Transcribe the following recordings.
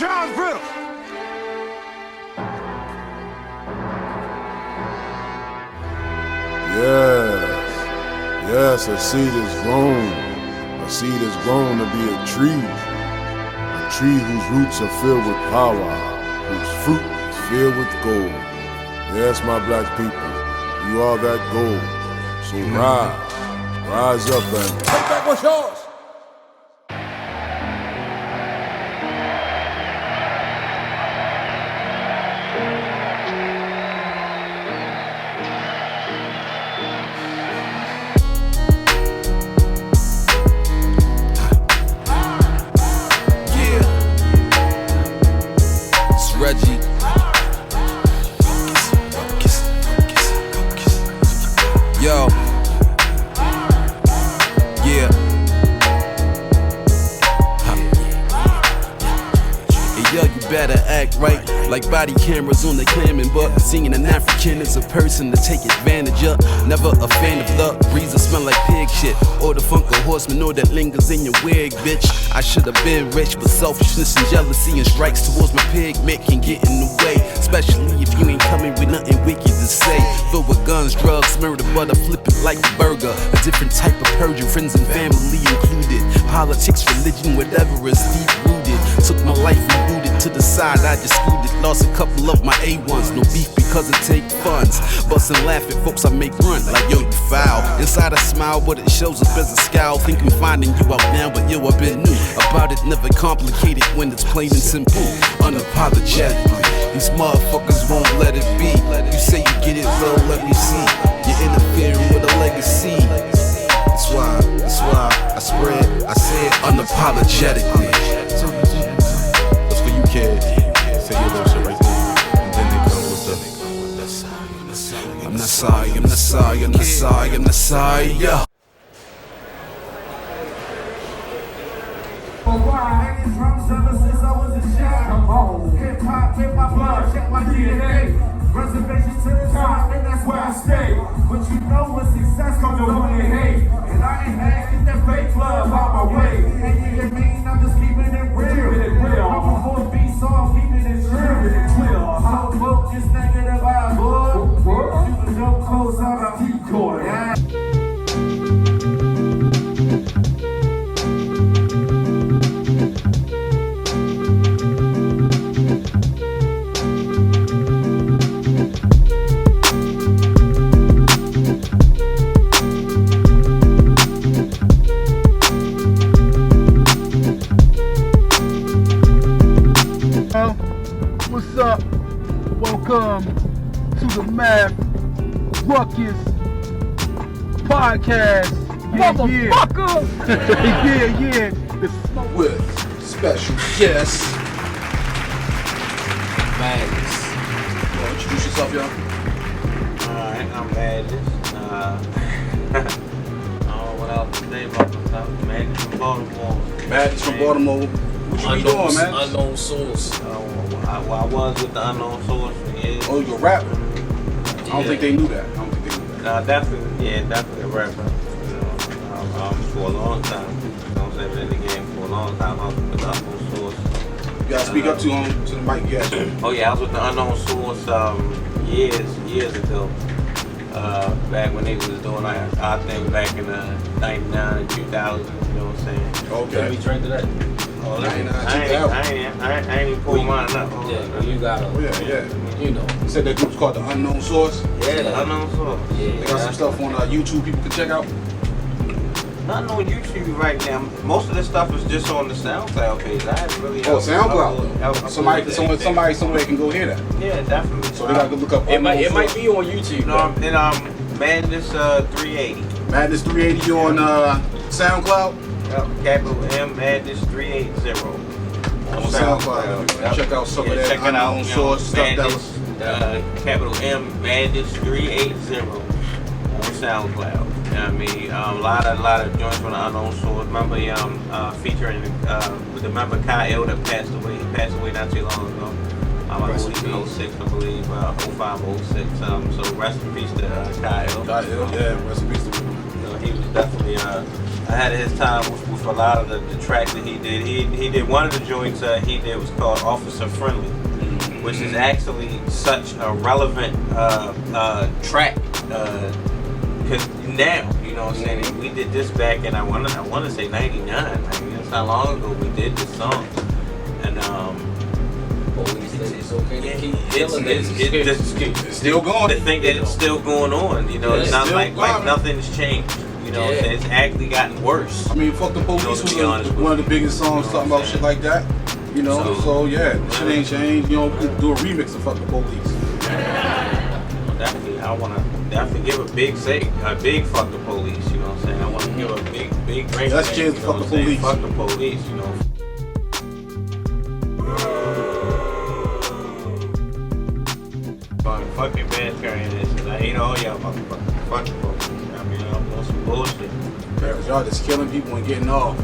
John's Riddle. Yes, a seed is grown. A seed is grown to be a tree. A tree whose roots are filled with power, whose fruit is filled with gold. Yes, my black people, you are that gold. So rise up and take back what's yours. Reggie. Yo. Yeah. Hey, yo, you better act right. Like body cameras on the clamming, but seeing an African is a person to take advantage of. Never a fan of luck, breeze that smell like pig shit. Or the funk of horseman, or that lingers in your wig, bitch. I should have been rich, but selfishness and jealousy and strikes towards my pigment can get in the way. Especially if you ain't coming with nothing wicked to say. Filled with guns, drugs, murder, butter, flip it like a burger. A different type of purging, friends and family included. Politics, religion, whatever is deep rooted. Took my life and rooted to the side, I just screwed it. Lost a couple of my A1s, no beef because it take funds. Bust and laugh at folks I make run like yo, you foul. Inside I smile, but it shows up as a scowl. Think I'm finding you out now, but yo, I've been new about it, never complicated when it's plain and simple. Unapologetically, these motherfuckers won't let it be. You say you get it, well, let me see. You're interfering with a legacy. That's why I said unapologetically. That's for you, kid. Say your little shit right there. And then they come with the I'm not sorry, I'm not sorry, I'm not sorry, I'm not sorry, yeah. Drums ever since I was a child. Hip hop in my blood, check my DNA. Reservations to the top, and that's where I stay. But you know when success comes to love and hate. And I ain't had that fake love out my way. And you mean I'm just keeping it real. I'm before beats, so I'm keeping it real. So look, just negative vibe, boy. Shooting dope clothes out of decoy. What's up? Welcome to the Matth, RuckuS podcast. Motherfucker! Yeah. The smoke with special guest Madness. Introduce yourself, y'all. Alright, I'm Madness. I don't know what else to say about myself. Madness from Baltimore. Madness from Baltimore. What you be doing, man? Unknown Source. I was with the Unknown Source for years. Oh, you're a rapper? I don't think they knew that. Nah, definitely a rapper. You know, for a long time. You know what I'm saying? Been in the game for a long time. I was with the Unknown Source. You gotta speak up to the mic, yeah. Oh yeah, I was with the Unknown Source years ago. Back when they was doing I think back in the 99 and 2000, you know what I'm saying? Okay. Can we drink to that? Oh, 99, I ain't even pulled mine up. Yeah, well, you got Oh, yeah. you know. You said that group's called the Unknown Source. Yeah, the Unknown Source. Yeah. They got some stuff on YouTube people can check out. Nothing on YouTube right now. Most of this stuff is just on the SoundCloud page. I haven't really. SoundCloud. Somebody somewhere can go hear that. Yeah, definitely. So they gotta look up. It might be on YouTube. You know, and Madness 380. Madness 380 on SoundCloud. Capital M Madness 380 On SoundCloud. Check out some of that Unknown Source stuff that was. Capital M Madness 380 on SoundCloud. You know what I mean? A lot of joints from the Unknown Source. Remember featuring with the member Kyle that passed away. He passed away not too long ago. I believe in 06, I believe, 05, 06. So rest in peace to Kyle. Yeah, rest in peace to him. He was definitely ahead of his time with a lot of the tracks that he did. He did one of the joints he did was called Officer Friendly, which is actually such a relevant track. Cause now, you know what I'm saying, we did this back in I wanna say '99. That's how long ago we did this song, and it's okay to keep it's still going. To think that it's still going on, you know, it's not like nothing's changed. You know, it's actually gotten worse. I mean, Fuck the Police was one of the biggest songs talking about shit like that. You know, so yeah, shit ain't changed. You know, we could do a remix of Fuck the Police. Definitely, I wanna definitely give a big fuck the police. You know what I'm saying? I wanna give a big great. Let's change Fuck the Police. Fuck the police. You know. Fucking man carrying this shit. I hate all y'all motherfuckers. Fuck the police. I mean, I'm on some bullshit. Yeah, cause y'all just killing people and getting off.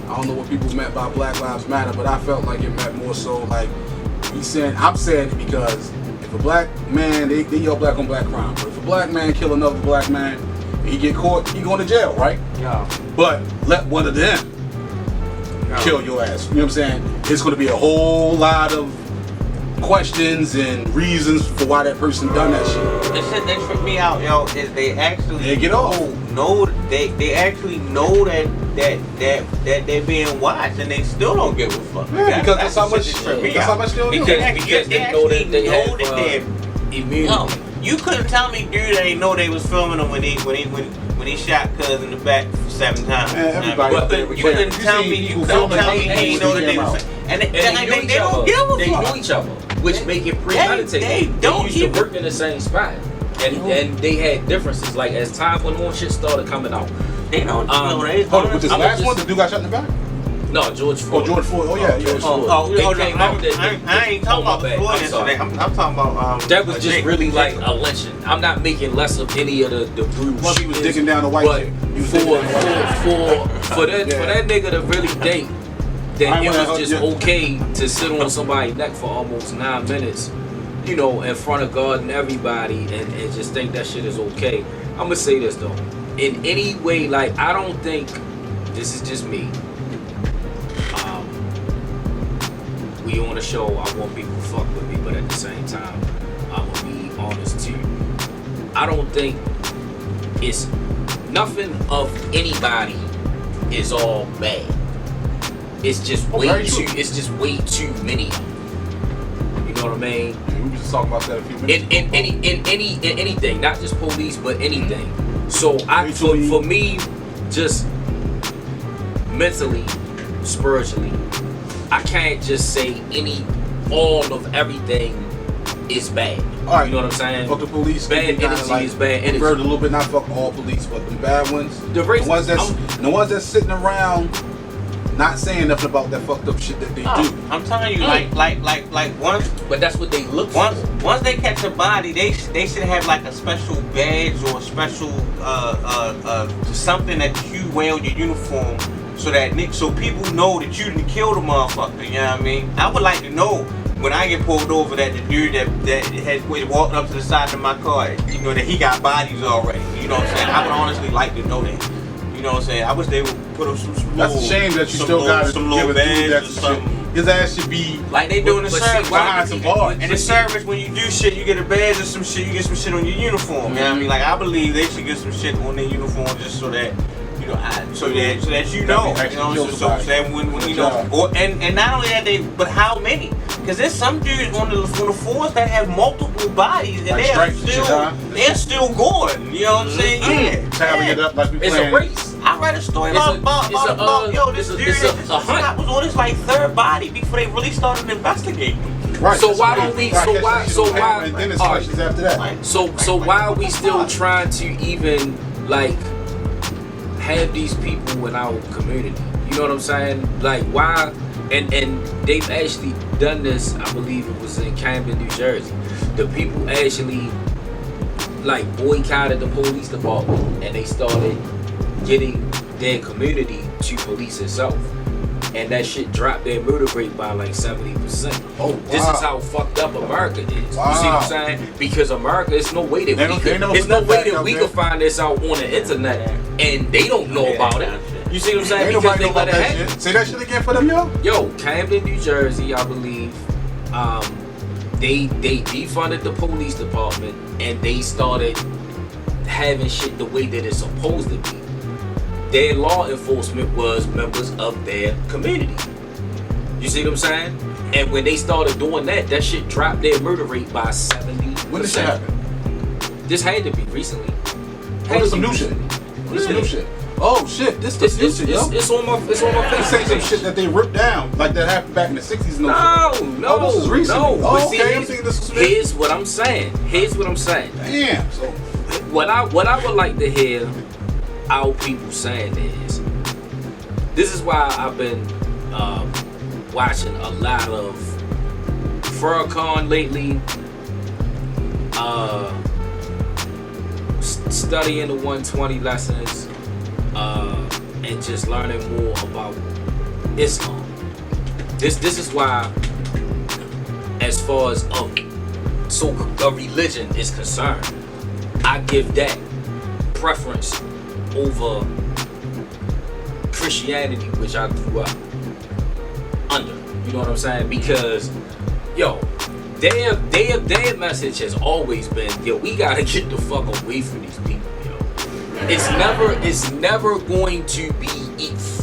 I don't know what people meant by Black Lives Matter, but I felt like it meant more so like I'm saying it because if a black man, they yell black on black crime, but if a black man kill another black man, he get caught, he going to jail, right? Yeah. But let one of them kill your ass. You know what I'm saying? It's going to be a whole lot of questions and reasons for why that person done that shit. The shit that tripped me out, yo, is they actually get off. They actually know that they're being watched and they still don't give a fuck. Yeah, because that's how much they don't do. Because they know that they have immunity. No, you couldn't tell me, dude, they know they was filming him when he shot Cuz in the back 7 times. Man, everybody. You couldn't tell me he know that they was. And they don't give a fuck. They know each other, which make it premeditated. They used to work in the same spot, and they had differences. Like as time went on, shit started coming out. They don't know. Hold on, with this last one, the dude got shot in the back? No, George Floyd. Oh, George Floyd. Oh yeah, George Floyd. I ain't talking about the Floyd incident. I'm talking about that was just really like a lynching. I'm not making less of any of the bruise. Well, he was digging down the white chick. For that nigga to really think that it was just okay to sit on somebody's neck for almost 9 minutes, you know, in front of God and everybody, and just think that shit is okay. I'm gonna say this though, in any way, like I don't think, this is just me. We on the show, I want people to fuck with me, but at the same time, I'm gonna be honest too. I don't think it's nothing of anybody is all bad. It's just way too many. You know what I mean? Yeah, we just talking about that a few minutes in anything, not just police, but anything. So for me, just mentally, spiritually, I can't just say all of everything is bad. All right, you know what I'm saying? Fuck the police. Bad energy is bad energy. Convert a little bit, not fuck all police, but the bad ones. The ones that's sitting around, not saying nothing about that fucked up shit that they do. I'm telling you, like once. But that's what they look for. Once they catch a body, they should have like a special badge or a special something that you wear on your uniform. So people know that you didn't kill the motherfucker, you know what I mean? I would like to know when I get pulled over that the dude that has walked up to the side of my car, you know, that he got bodies already. You know what I'm saying? I would honestly like to know that. You know what I'm saying? I wish they would put up some That's a shame that you still got to give a dude that shit. His ass should be like they do in the service. Behind some bars. In the service, when you do shit, you get a badge or some shit. You get some shit on your uniform. You know what I mean? Like I believe they should get some shit on their uniform just so that. You know, so that you know, so that when you know, and not only that but how many? Because there's some dudes on the force that have multiple bodies and like they're still going. You know what I'm saying? Yeah. Tallying it up like we it's playing. A race. I read a story about this dude that was on his like 3rd body before they really started investigating. Right. So why don't we? So why? And then it's questions after that. So why are we still trying to even like have these people in our community? You know what I'm saying? Like why? And they've actually done this. I believe it was in Camden, New Jersey. The people actually like boycotted the police department and they started getting their community to police itself. And that shit dropped their murder rate by like 70%. Oh, wow. This is how fucked up America is. Wow. You see what I'm saying? Because America, there's no way that we could find this out on the internet and they don't know about it. You see what I'm saying? Ain't Because nobody they know about let it that happen. shit. Say that shit again for them, yo. Yo, Camden, New Jersey, I believe. They defunded the police department and they started having shit the way that it's supposed to be. Their law enforcement was members of their community. You see what I'm saying? And when they started doing that, that shit dropped their murder rate by 70%. When did shit happen? This had to be recently. Oh, this some new shit. This some new shit. Oh shit, this the new shit, yo. It's on my This ain't some shit that they ripped down like that happened back in the 60s. No, Oh, this is recent. no. Oh, But see, okay, I'm thinking this was here's what I'm saying. Damn. So What I would like to hear our people saying is, this is why I've been watching a lot of Farrakhan lately, studying the 120 lessons, and just learning more about Islam. This is why, as far as a religion is concerned, I give that preference over Christianity, which I grew up under. You know what I'm saying? Because, yo, their message has always been, yo, we gotta get the fuck away from these people, yo. It's never going to be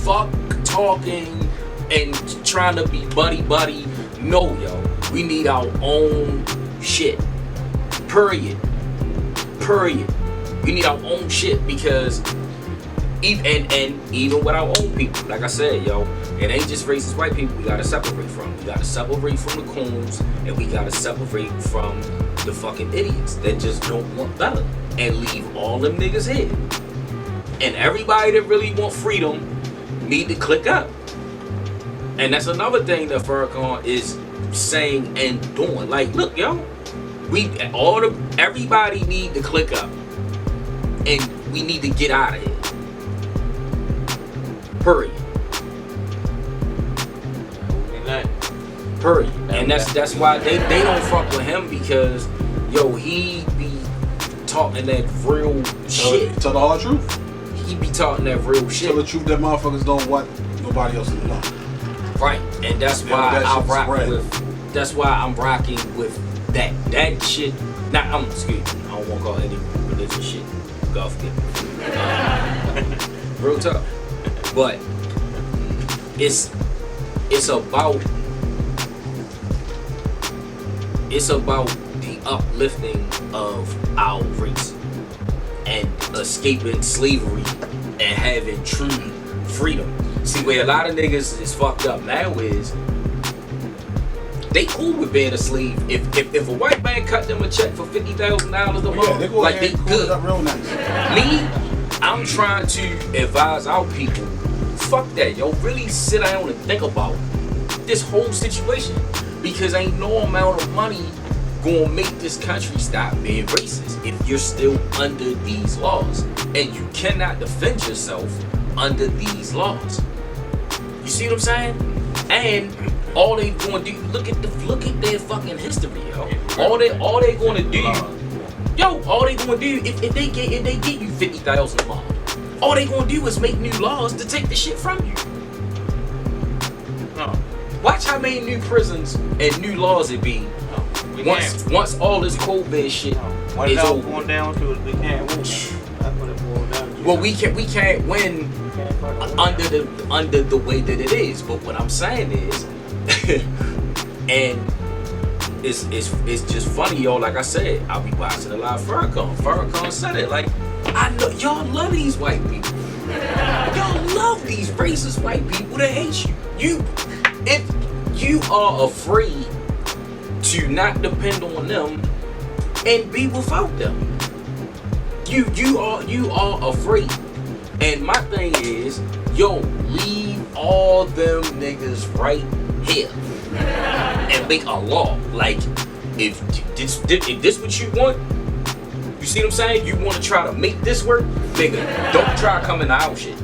fuck talking and trying to be buddy. No, yo, we need our own shit. Period. We need our own shit, because even with our own people, like I said, yo, it ain't just racist white people we gotta separate from. We gotta separate from the coons, and we gotta separate from the fucking idiots that just don't want better, and leave all them niggas here. And everybody that really want freedom need to click up. And that's another thing that Farrakhan is saying and doing. Like, look, yo, everybody need to click up, and we need to get out of here. Period. And that's why they don't fuck with him, because, yo, he be talking that real shit. Tell the hard truth. He be talking that real shit. Tell the truth that motherfuckers don't want nobody else to know. Right, and that's why I'm rocking with that shit. Nah, excuse me, I don't want to call any religious shit. God forgive me. Real tough. But it's about the uplifting of our race and escaping slavery and having true freedom. See, where a lot of niggas is fucked up now is they cool with being a slave. If a white man cut them a check for $50,000 a month, like they good. Real nice. Me, I'm trying to advise our people, fuck that, yo. Really sit down and think about this whole situation, because ain't no amount of money gonna make this country stop being racist if you're still under these laws, and you cannot defend yourself under these laws. You see what I'm saying? And all they gonna do, look at their fucking history, yo. All they gonna do, if they get you $50,000 a month, all they gonna do is make new laws to take the shit from you. Watch how many new prisons and new laws it be once all this COVID shit is over. Going down to it, we can't win. That's what it boils down to. Well, we can't win under the way that it is. But what I'm saying is, and it's just funny, yo. Like I said, I'll be watching a lot of Farrakhan. Farrakhan said it. Like, I know y'all love these white people. Y'all love these racist white people that hate you. If you are afraid to not depend on them and be without them, you are afraid. And my thing is, yo, leave all them niggas right here and make a law. Like, if this what you want, you see what I'm saying? You want to try to make this work, nigga, don't try to come in the house shit.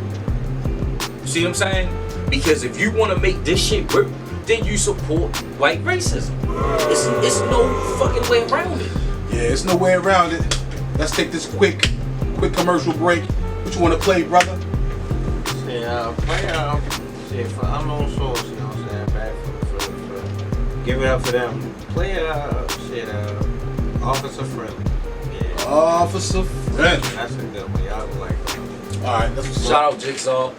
You see what I'm saying? Because if you want to make this shit work, then you support white racism. It's no fucking way around it. Yeah, it's no way around it. Let's take this quick commercial break. What you want to play, brother? Say Shit, play shit for unknown source, you know what I'm saying? Back for give it up for them. Play shit, Officer Friendly. Yeah. Officer Friendly. That's a good one. Y'all would like that. Alright, that's what's Shout out Jigsaw.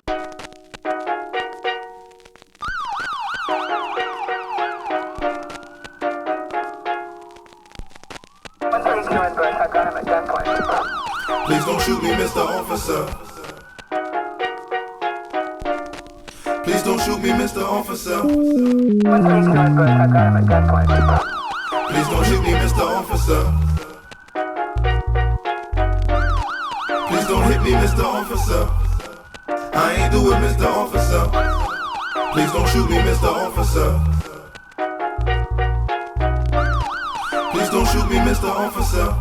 Please don't shoot me, Mr. Officer. Please don't shoot me, Mr. Officer. Please don't shoot me, Mr. Officer. Please don't hit me, Mr. Officer. I ain't do it, Mr. Officer. Please don't shoot me, Mr. Officer. Please don't shoot me, Mr. Officer.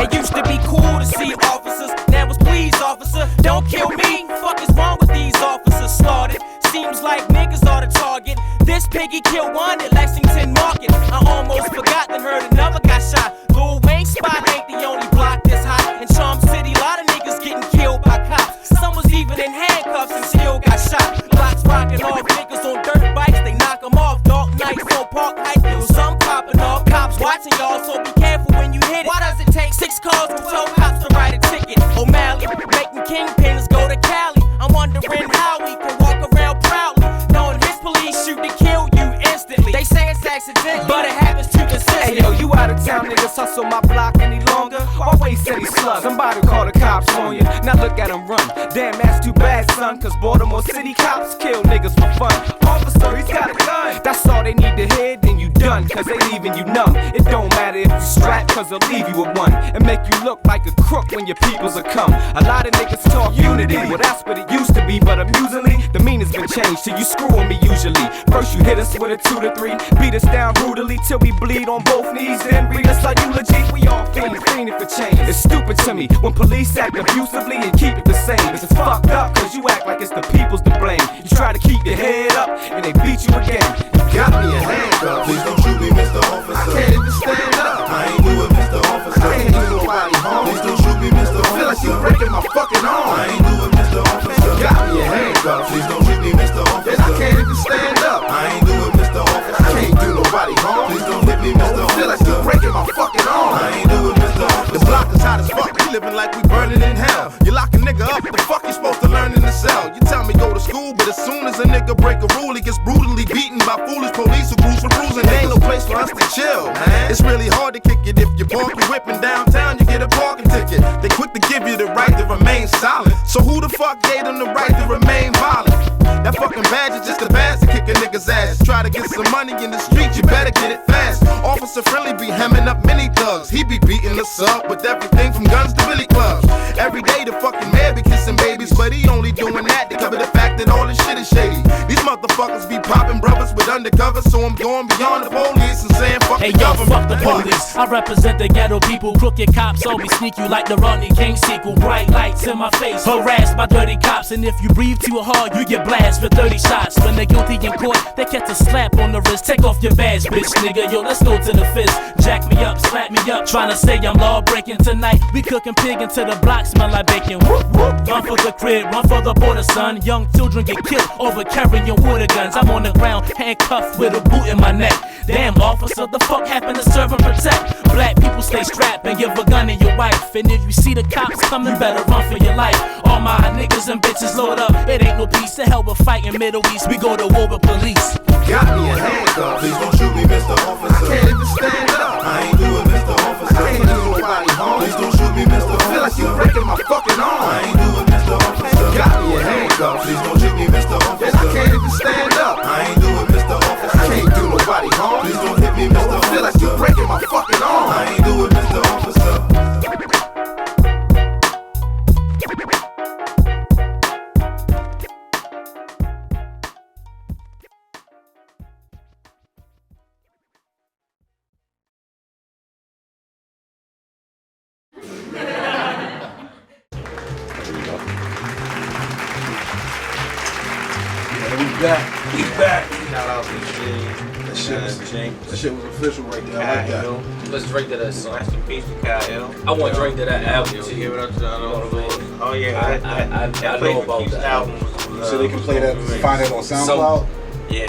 It used to be cool to see officers, now it's please officer, don't kill me. Fuck is wrong with these officers slaughtered? Seems like niggas are the target. This piggy killed one at Lexington Market. I almost forgot and heard another got shot. Lil Wayne spot ain't the only block this hot. In Charm City, a lot of niggas getting killed by cops. Some was even in handcuffs and still got shot. Blocks rocking off, niggas on dirt bikes, they knock them off. Dark nights on Park Heights, yo, some popping off. Cops watching y'all, so be careful when you hit it. Why does it take 6 calls to 12 cops to write a ticket? O'Malley making kingpins go to Cali. I'm wondering how he can walk around proudly, knowing his police shoot to kill you instantly. They say it's accidental, but it happens too consistent. Hey yo, you out of town niggas hustle my block any longer? Always said he slugged. Somebody call the cops on you. Now look at him run. Damn, that's too bad, son. Cause Baltimore City cops kill niggas for fun. Officer, he's got a gun. That's all they need to hear, then you done. Cause they leaving you numb. It don't matter if you strap, cause they'll leave you with one. And make you look like a crook when your peoples are come. A lot of niggas talk unity. Well, that's what it used to be. But amusingly, the meaning's been changed. Till you screwing me usually. First you hit us with a 2 to 3. Beat us down brutally till we bleed on both knees. Then read us our eulogy. We all fiending for change. It's stupid to me when police act abusively and keep it the same. It's fucked up cause you act like it's the people's to blame. You try to keep your head up and they beat you again. You got me a handcuff. Please don't shoot me, Mr. Officer. I can't even stand up. I ain't do it, Mr. Officer. I can't do nobody harm. Please don't shoot me, Mr. Officer. Feel like you're breaking my fucking arm. I ain't do it, Mr. Officer. You got me a handcuff. Please don't shoot me, Mr. Officer. And I can't even stand up. I ain't do it, Mr. Officer. I can't do nobody harm. Please don't hit me, Mr. Officer. Feel like you're breaking my fucking arm. I ain't do it, Mr. Officer. The block is hot as fuck. We living like we burning in hell. You lock a nigga up, the fuck you supposed to learn in the cell? You tell me go to school, but as soon as a nigga break a rule, he gets brutally beaten by foolish police who cruise for bruising. There ain't no place for us to chill, man. It's really hard to kick it if you park your whip in downtown, you get a parking ticket. They quick to give you the right to remain silent. So who the fuck gave them the right to remain violent? That fucking badge is just a badge to kick a nigga's ass. Try to get some money in the streets, you better get it fast. Officer Friendly be hemming up many thugs. He be beating us up with everything from guns to billy clubs. Every day the fucking mayor be kissing babies, but he only doing that to cover the fact that all this shit is shady. These motherfuckers be popping brothers with undercover, so I'm going beyond the police and saying fuck hey, the yo, government. fuck the police. I represent the ghetto people. Crooked cops always sneak you like the Rodney King sequel. Bright lights in my face, harassed by dirty cops. And if you breathe too hard, you get blasted for 30 shots. When they're guilty in court, they catch a slap on the wrist. Take off your badge, bitch, nigga. Yo, let's go to the fist. Jack me up, slap me up. Tryna say I'm law breaking tonight. We cooking pig until the block smell like bacon. Whoop, whoop. Run for the crib, run for the border, son. Young children get killed over carrying water guns. I'm on the ground, handcuffed with a boot in my neck. Damn, officer, the fuck happened to serve and protect? Black people stay strapped and give a gun to your wife. And if you see the cops coming, better run for your life. All my niggas and bitches load up. It ain't no peace. To hell with fighting Middle East. We go to war with police. Got me a handcuff. Please don't shoot me, Mr. Officer. I can't even stand up. I ain't do it, Mr. Officer. I can't do nobody harm. Please don't shoot me, Mr. Officer. Feel like you're breaking my fucking arm. I ain't do it, Mr. Officer. Got me a handcuff. Please don't shoot me, Mr. Officer. And I can't even stand up. I ain't do it, Mr. Officer. I can't do nobody harm. Please don't hit me, Mr. Officer. Feel like you're breaking my fucking arm. I ain't do it, Mr. Officer. We back. Shout out to G. That shit was official right there. I like that. Let's drink to that song. Rest in peace to Kyle. I want to drink to that album too. Give it up to the unknown source. Oh yeah, I know about that album. So they can play that, find it on SoundCloud? Yeah,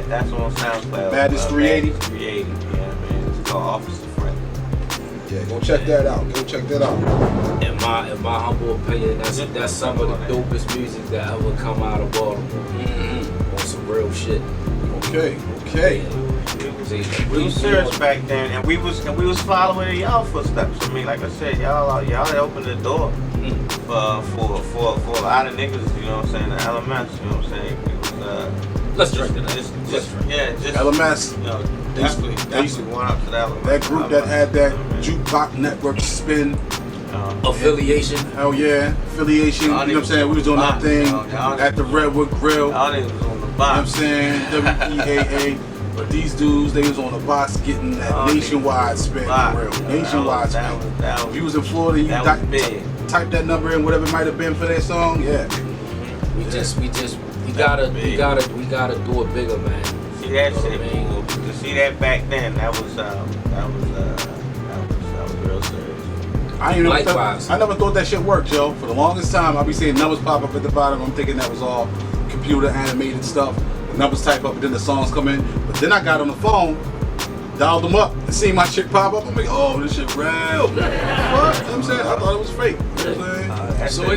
that's on SoundCloud. Madness 380? 380, yeah, man. It's called Officer Friend. Yeah, go check that out. In my humble opinion, that's some of the dopest music that ever come out of Baltimore. On some real shit. Okay. We was serious back then, and we was following in y'all footsteps. I mean, like I said, y'all opened the door for a lot of niggas. You know what I'm saying? The LMS. You know what I'm saying? It was let's drink to that. Yeah, just LMS. You know, definitely going up to the LMS. That group that had that jukebox network spin. Affiliation. Hell yeah, affiliation. You know what I'm saying? We was on that thing at the Redwood Grill. Y'all niggas was on the box. You know what I'm saying? WEAA. But these dudes, they was on the box getting that nationwide spin for real. Nationwide spin. If you was in Florida, you type that number in, whatever it might have been for that song. Yeah. We gotta do it bigger, man. See that shit, man. To see that back then, that was real serious. I never thought that shit worked, Joe. For the longest time, I'll be seeing numbers pop up at the bottom. I'm thinking that was all computer animated stuff. The numbers type up and then the songs come in. But then I got on the phone, dialed them up, and seen my shit pop up. I'm like, oh, this shit real. What? You know what I'm saying? I thought it was fake. You know what I'm saying?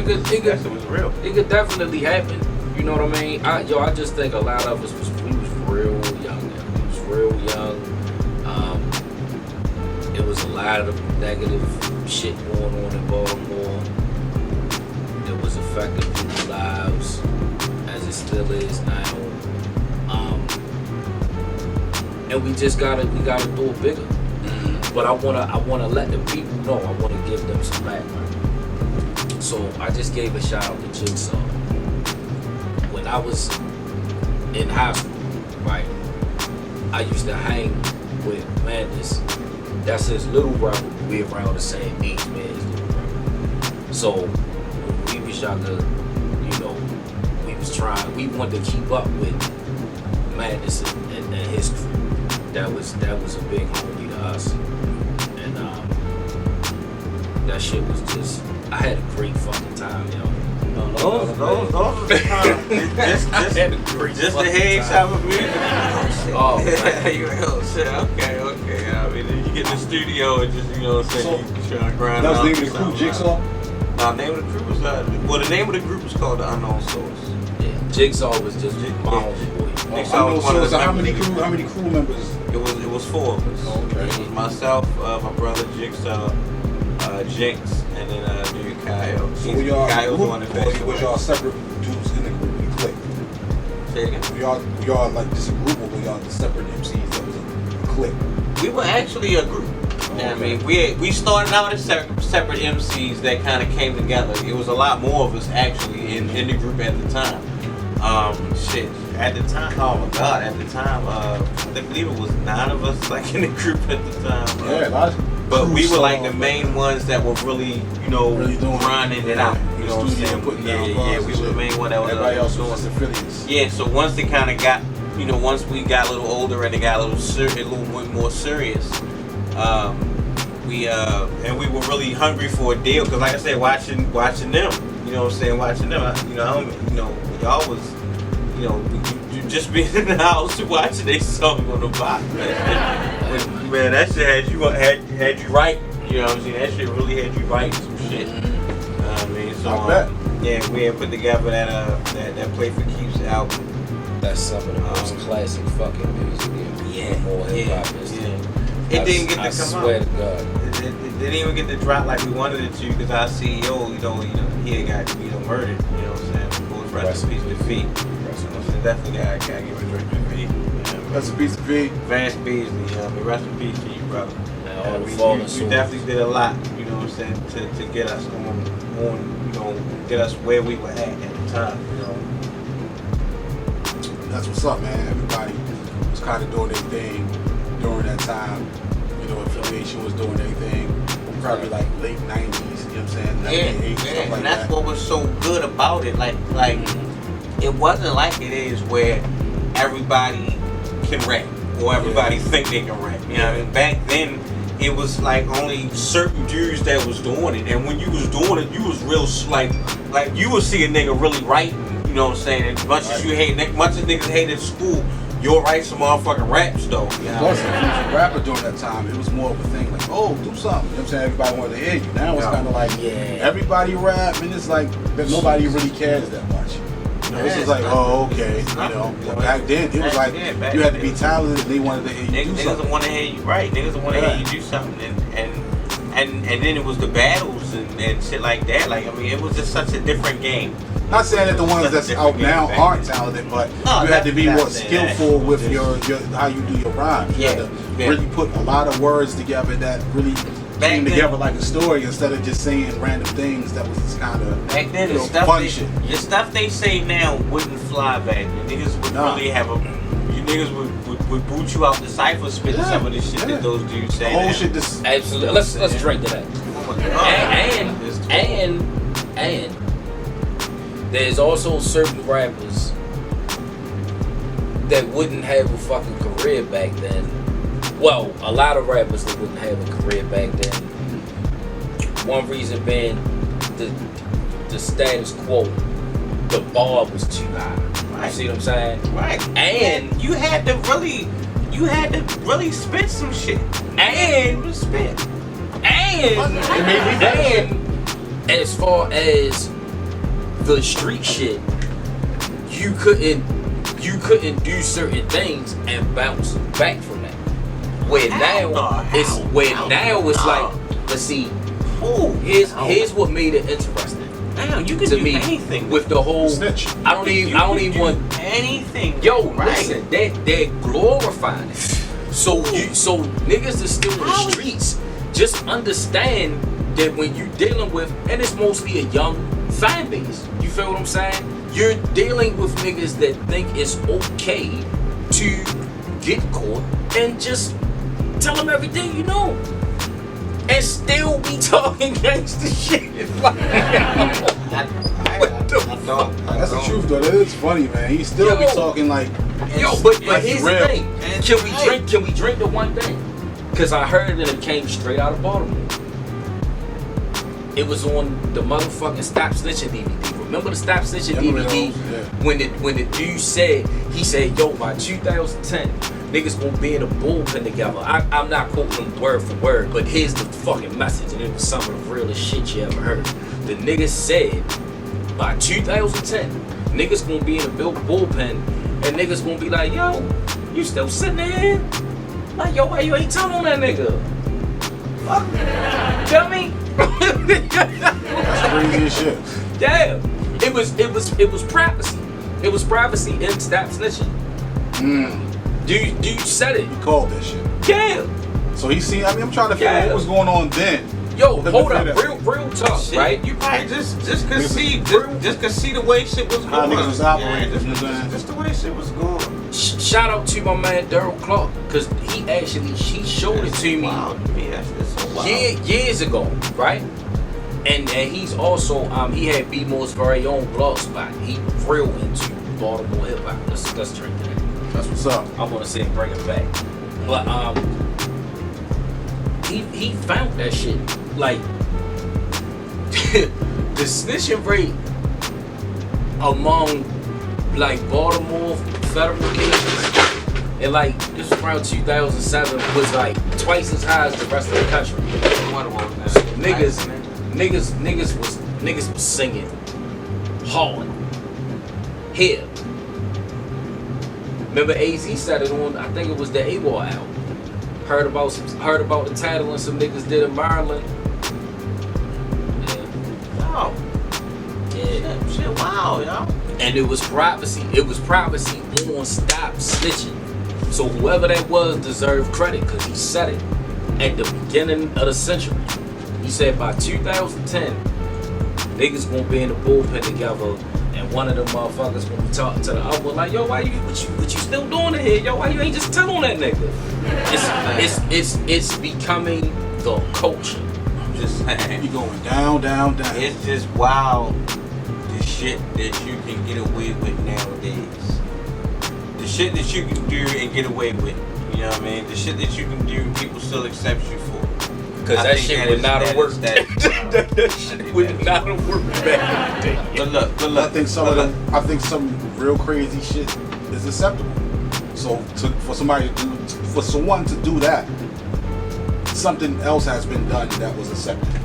It could definitely happen. You know what I mean? I just think a lot of us was real young. We was real young. It was a lot of negative shit going on in Baltimore. It was affecting people's lives, as it still is now. And we gotta do it bigger. But I wanna let the people know. I wanna give them some background. So I just gave a shout out to Jigsaw. When I was in high school, right, I used to hang with Madness. That's his little brother. We around the same age, man. His little brother. So when we was younger, you know, we wanted to keep up with Madness and his crew. That was a big homie to us. And that shit was just, I had a great fucking time, yo. Those are the times. Just the head type of music. Oh, shit. Okay. I mean, you get in the studio and just, you know what I'm saying, you try to grind out. That was the name of the crew, Jigsaw? The name of the group was, the name of the group was called The Unknown Source. Yeah, Jigsaw was just my homeboy. Jigsaw was one of the how many crew members? It was 4 of us. Oh, okay. It was myself, my brother Jigsaw, Jinx, and then dude Kyle. So were y'all Kyle group, was one of was y'all separate dudes in the group, in the clique? Say it again? Were y'all like just a group, or were y'all the separate MCs that was a clique? We were actually a group. I mean, we started out as separate MCs that kind of came together. It was a lot more of us actually in the group at the time. At the time, oh my God, at the time, I believe it was 9 of us like in the group at the time. Yeah, a lot of but we were like the main ones that were really, you know, grinding it out. You know what I'm saying? Yeah, we were the main one that was everybody else was affiliates. Yeah, so once they kind of got, you know, once we got a little older and it got a little more serious, we were really hungry for a deal because, like I said, watching them, you know what I'm saying, watching them, y'all was, you know, you just being in the house watching they song on the box, man, that shit had you right, you know what I'm saying, that shit really had you right some shit. I mean, so yeah, we had put together that Play for Keeps album. That's some of the most classic fucking music. It didn't get to come out. I swear to God. It didn't even get to drop like we wanted it to because our CEO, you know, he had got, murdered. You know what I'm saying? Both rest in peace to V. Definitely gotta give a drink to V. Rest in peace to V. Vance Beasley. Rest in peace to you, brother. We definitely did a lot. You know what I'm saying? To get us on, you know, get us where we were at the time. You know. That's what's up, man. Everybody was kind of doing their thing during that time. You know, affiliation was doing their thing. Probably like late 90s, you know what I'm saying? 98, stuff like and that's what was so good about it. Like it wasn't like it is where everybody can rap, or everybody think they can rap. You know what I mean? Back then, it was like only certain dudes that was doing it, and when you was doing it, you was real like you would see a nigga really writing. You know what I'm saying? As much as you hate, much as niggas hated school, you'll write some motherfucking raps though. You know? Plus, if you was a rapper during that time, it was more of a thing like, oh, do something. You know what I'm saying? Everybody wanted to hear you. Now it's kind of like everybody rap, and it's like that nobody really cares that much. You know, this is like, oh, okay. You know, back then it was like you had to be talented. They wanted to hear you do something. Niggas want to hear you right. Niggas want to hear you do something, and then it was the battles and shit like that. Like, I mean, it was just such a different game. Not saying that the ones that's out now aren't talented, but you had to be more skillful with your how you do your rhymes. You had to really put a lot of words together that really came together like a story instead of just saying random things that was just kind of back then. The stuff they say now wouldn't fly back then. Niggas would really have you niggas would boot you out the cipher spitting some of this shit that those dudes say. Whole shit absolutely. Let's drink to that. Oh my God. And there's also certain rappers that wouldn't have a fucking career back then. Well, a lot of rappers that wouldn't have a career back then. One reason being the status quo. The bar was too high. Right. You see what I'm saying? Right. And you had to really spit some shit. And spit. And as far as the street shit, you couldn't do certain things and bounce back from that. Where now it's like, let's see. Here's what made it interesting. Damn, you can to do me anything with the whole snitch. I don't even want anything. Yo, listen, they're glorifying it. So niggas are still in the streets. Just understand that when you're dealing with, and it's mostly a young fan base. You feel what I'm saying? You're dealing with niggas that think it's okay to get caught and just tell them everything you know. And still be talking gangster shit. Like, what the fuck? That's the truth though. That is funny, man. He still be talking like. But here's the thing. Can we drink the one thing? Because I heard that it came straight out of Baltimore. It was on the motherfucking Stop Snitching DVD. Remember the Stop Snitching DVD? When the dude said, he said, yo, by 2010, niggas gonna be in a bullpen together. I'm not quoting him word for word, but here's the fucking message, and it was some of the realest shit you ever heard. The niggas said, by 2010, niggas gonna be in a bullpen, and niggas gonna be like, yo, you still sitting there? Like, yo, why you ain't telling on that nigga? Fuck, tell me. That's crazy as shit. Yeah, it was privacy. It was privacy in Stop Snitching. Dude said it. He called that shit. Yeah. So he seen. I mean, I'm trying to figure out what was going on then. Yo, hold up, real talk, shit, right? You probably just could see the way shit was going. Niggas was operating. Just the way shit was going. Shout out to my man Daryl Clark, cause he showed it to me years ago, right? And he's also he had B Moore's very own blog spot. He real into Baltimore hip hop. Let's drink that. That's what's up. I'm gonna say bring it back, but he found that shit. Like the snitching rate among like Baltimore federal cases, and like this was around 2007, was like twice as high as the rest of the country. So niggas was singing hard here. Remember AZ said it on, I think it was the AWOL album. Heard about the title and some niggas did in Maryland. Wow. Yeah. Shit, wow, yo. And it was privacy. It was privacy on Stop Snitching. So whoever that was deserved credit because he said it at the beginning of the century. He said by 2010, niggas gonna be in the bullpen together, and one of them motherfuckers gonna be talking to the other one like, yo, what you still doing in here? Yo, why you ain't just tell on that nigga? It's becoming the culture. I'm just saying. You going down. It's just wild the shit that you can get away with nowadays. The shit that you can do and get away with. You know what I mean? The shit that you can do, people still accept you for. Because that shit would not have worked. That shit would not have worked back in the day. Good luck. I think some real crazy shit is acceptable. So for someone to do that, something else has been done that was accepted.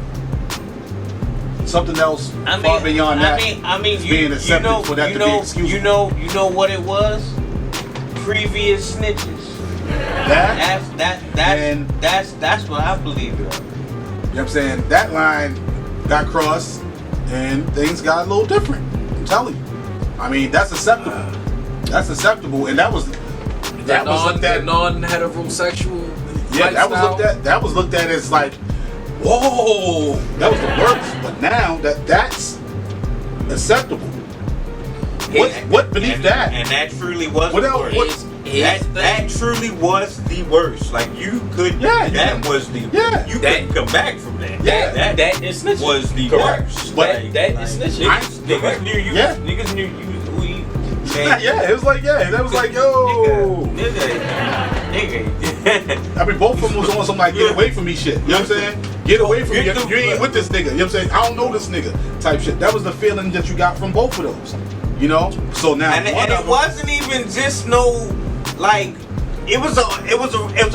Something else far beyond that. Being accepted for that to be excusable. You know what it was? Previous snitches. That's what I believe in. You know what I'm saying? That line got crossed and things got a little different. I'm telling you. I mean, that's acceptable. That's acceptable, and that was looked at non-heterosexual. Yeah, that was looked at as like, whoa, that was the worst. But now that's acceptable. What beneath that? And that truly was the worst. That truly was the worst. Like you could. Yeah. That was the. Yeah. You couldn't come back from that. Yeah. That is snitching. Was the worst. But that is snitching. Niggas knew you. Yeah. Niggas knew you. Yeah, it was like, that was like, yo. Nigga. I mean, both of them was on some like, get away from me shit. You know what I'm saying? Get away from me. You ain't with this nigga. You know what I'm saying? I don't know this nigga type shit. That was the feeling that you got from both of those. You know? So now. And it wasn't even just no, like, it was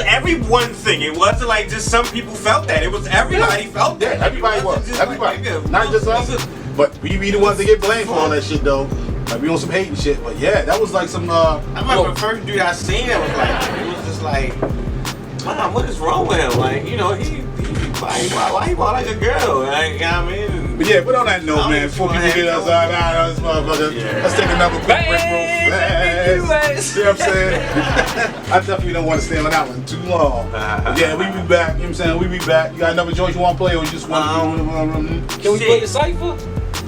everyone thing. It wasn't like just some people felt that. It was everybody felt that. Yeah, everybody was. Everybody. Like, not just us. But we be the ones that get blamed for all that shit though. Like we on some hating shit, but yeah, that was like some. I remember the first dude I seen that was like, it was just like, Mom, what is wrong with him? Like, you know, why he walk like a girl? Like, you know what I mean? But yeah, but on that note, man, before people get us out of this motherfucker, let's take another quick break real fast. You know what I'm saying? I definitely don't want to stay on that one too long. But yeah, we be back. You know what I'm saying? We be back. You got another joint you want to play, or you just want to? Can we play the cipher?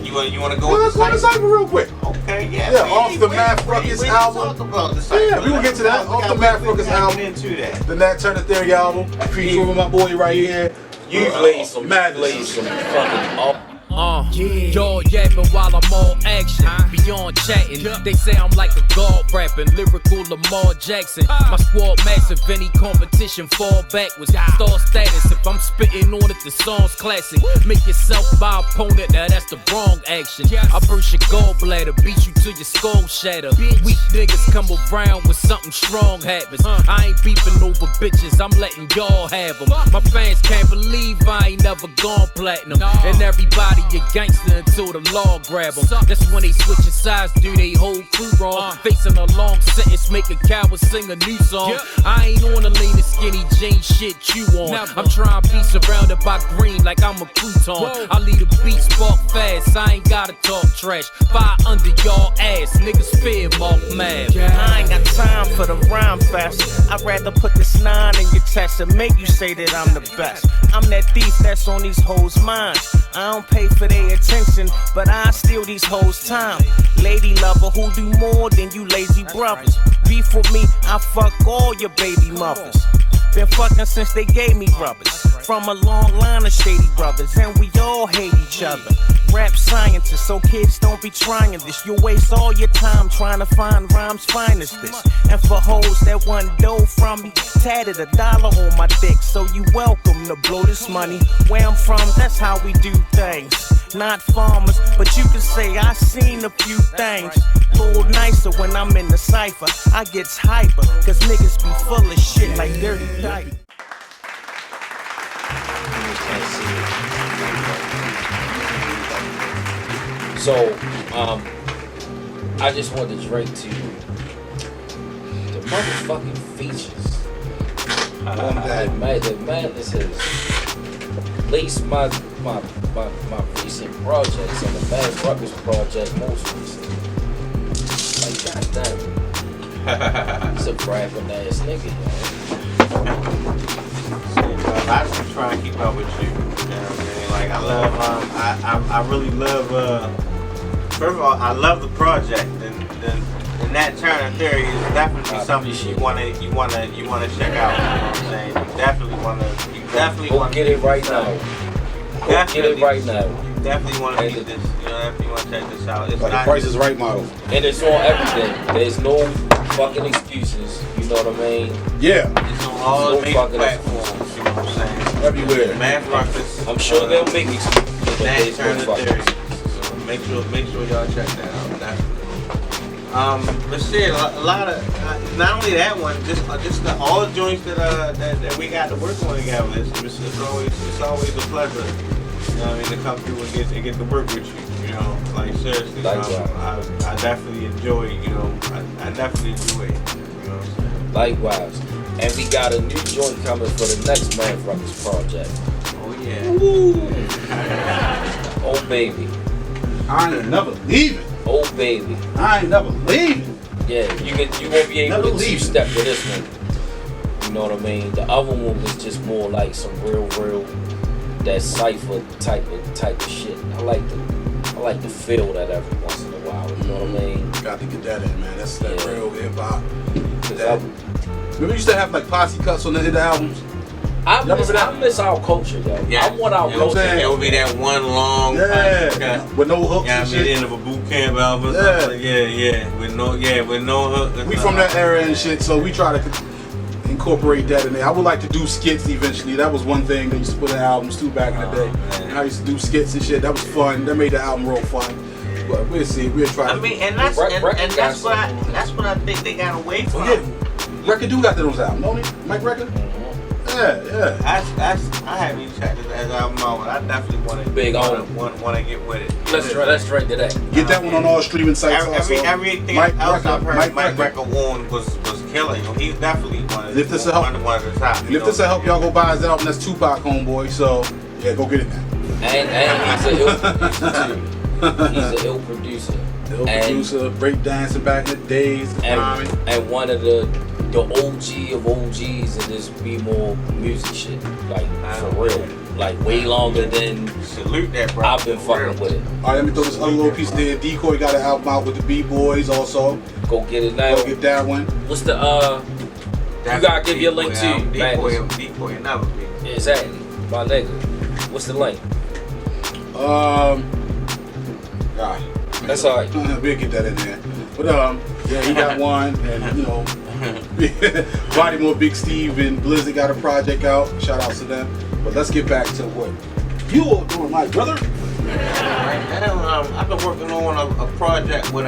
You want to go? Let's go to the cipher real quick. Okay, yeah. Yeah, off the Matth RuckuS album. Yeah, we will get to that. Off the Matth RuckuS album. Into that. The Nat Turner Theory album. Featuring my boy right here. You play some fucking Y'all yapping while I'm all action. Beyond chatting, they say I'm like a god rapping. Lyrical Lamar Jackson. My squad massive, any competition fall backwards. Star status, if I'm spitting on it, the song's classic. Make yourself my opponent, now that's the wrong action. I burst your gallbladder, beat you till your skull shatter. Weak niggas come around when something strong happens. I ain't beefing over bitches, I'm letting y'all have them. My fans can't believe I ain't never gone platinum. And everybody a gangster until the law grab them. That's when they switchin' sides, do they whole crew wrong. Facing a long sentence, make a coward sing a new song. I ain't on the lean and skinny jeans shit you on. I'm trying to be surrounded by green like I'm a crouton. I lead a beat spark fast, I ain't gotta talk trash. Fire under y'all ass, niggas fear Mark Mav. I ain't got time for the rhyme fest. I'd rather put this 9 in your chest and make you say that I'm the best. I'm that thief that's on these hoes' minds. I don't pay for their attention, but I steal these hoes' time. Lady lover who do more than you lazy brothers. Beef with me, I fuck all your baby mothers. Been fucking since they gave me rubbers. From a long line of shady brothers, and we all hate each other. Rap scientists, so kids don't be trying this. You waste all your time trying to find rhymes fine as this. And for hoes that want dough from me, tatted $1 on my dick. So you welcome to blow this money. Where I'm from, that's how we do things. Not farmers, but you can say I seen a few things. Little nicer when I'm in the cipher. I gets hyper, cause niggas be full of shit like dirty dice. So, I just wanted to drink to the motherfucking features. The madness has laced my recent projects on the Matth RuckuS project most recently. Like, goddamn. It's a rapping ass nigga, yo. I just try and keep up with you. You know what I mean? Like, I love, I really love, first of all, I love the project, and Nat Turner Theory is definitely something you wanna check out. You know what I'm saying? You definitely wanna get it right now. Get it right now. You definitely wanna get this. You know, definitely wanna check this out. It's like the Price is Right model. And it's on everything. There's no fucking excuses. You know what I mean? Yeah. It's on all No major fucking platforms. You know what I'm saying? Everywhere. Math RuckuS. I'm sure they'll make excuses. But That they turn no of fucking theory. So make sure y'all check that out. But shit, a lot of not only that one, just all the joints that we got to work on together. It's always a pleasure. You know what I mean, to come through and get to work with you. You know, like seriously, I definitely enjoy. You know, I definitely enjoy it. You know what I'm saying? Likewise. And we got a new joint coming for the next Matth RuckuS project. Oh yeah. Woo. Oh baby. I ain't never leaving. Oh baby. I ain't never leaving. Yeah, you won't be able Never to leaving. two-step to this one. You know what I mean? The other one was just more like some real that cypher type of shit. I like to feel that every once in a while. You know what I mean? Got to get that in, man. That's that Yeah. real hip hop. Cause Remember, you used to have like posse cuts on the end of albums. I remember that? miss our culture, yo. Yeah. I want our You know what I'm culture. saying? It would be that one long Yeah, with no hooks yeah, and I mean, shit. end of a boot camp album. Yeah. Yeah. With no hook. We from that era and shit, so we try to incorporate that in there. I would like to do skits eventually. That was one thing they used to put in albums too back in the day. man. And I used to do skits and shit. That was fun. That made the album real fun. But we'll see. We'll try. I mean, and that's what I think they got away from. Record do got that on his album, don't he? Mike Record? Yeah. I haven't even checked his album out, but I definitely want to get with it. Let's straight to that. Get that one on all streaming sites. Everything Mike else I've heard, Mike Mike Record. Record Warren was killing. You know, he's definitely one of If this will help, one of the top. and if this will help y'all go buy his album, that's Tupac, homeboy. So yeah, go get it now. And he's an ill producer too. He's an ill producer. Ill producer, break dancing back in the days. And one of the OG of OGs in this B-more music shit. Like for real. Like way longer than salute that, bro. I've been fucking with it. Alright, let me throw this other little piece there. Decoy got an album out with the B-Boys also. Go get it now. Go get that one. What's the you gotta give your link too. Decoy another beat. Exactly. My nigga. What's the link? That's alright. We'll get that in there. But yeah, he got one, and you know, Baltimore Big Steve and Blizzard got a project out. Shout out to them. But let's get back to what you all doing, my brother. Right now, I've been working on a project with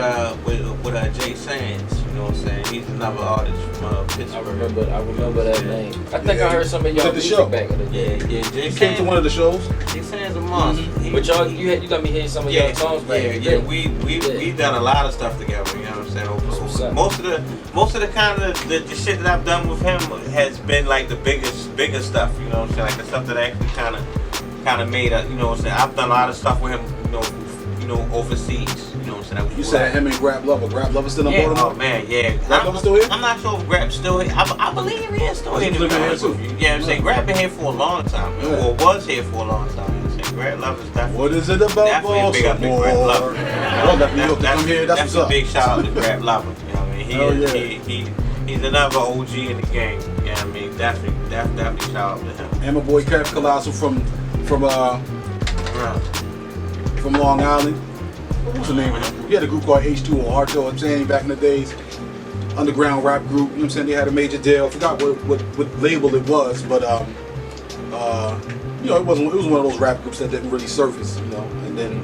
Jay Sands. You know what I'm saying? He's another artist from Pittsburgh. I remember that name. I think I heard some of y'all at the show back in the day. Yeah, Jay He Sands came to one of the shows. Jay Sands a monster. But y'all, you let me hear some of y'all songs back in the day. We done a lot of stuff together. You know what I'm saying? Most of the kind of the shit that I've done with him has been like the bigger stuff. You know what I'm saying? Like the stuff that actually kind of made a. You know what I'm saying? I've done a lot of stuff with him. You know, overseas. You know what I'm saying? You said him and Grab Lover. Grab Lover still in Baltimore? Oh man, yeah. Grab Lover still here? I'm not sure if Grab's still here. I believe he is still here. He's living here too. You know what I'm saying? Grab been here for a long time. Yeah. Or was here for a long time. You know what I'm saying? Grab Lover's definitely. What is it about Definitely a big up to Grab Lover. Well, left New York to come here. That's That's what's up. a big shout out to Grab Lover. You know what I mean? Hell yeah. He's another OG in the game. You know what I mean? Definitely shout out to him. And my boy Kev Colossal from Long Island. What was the name of him? He had a group called H2 or Hardcore, I'm saying, back in the days. Underground rap group, you know what I'm saying? They had a major deal. I forgot what label it was, but you know, it was one of those rap groups that didn't really surface, you know. And then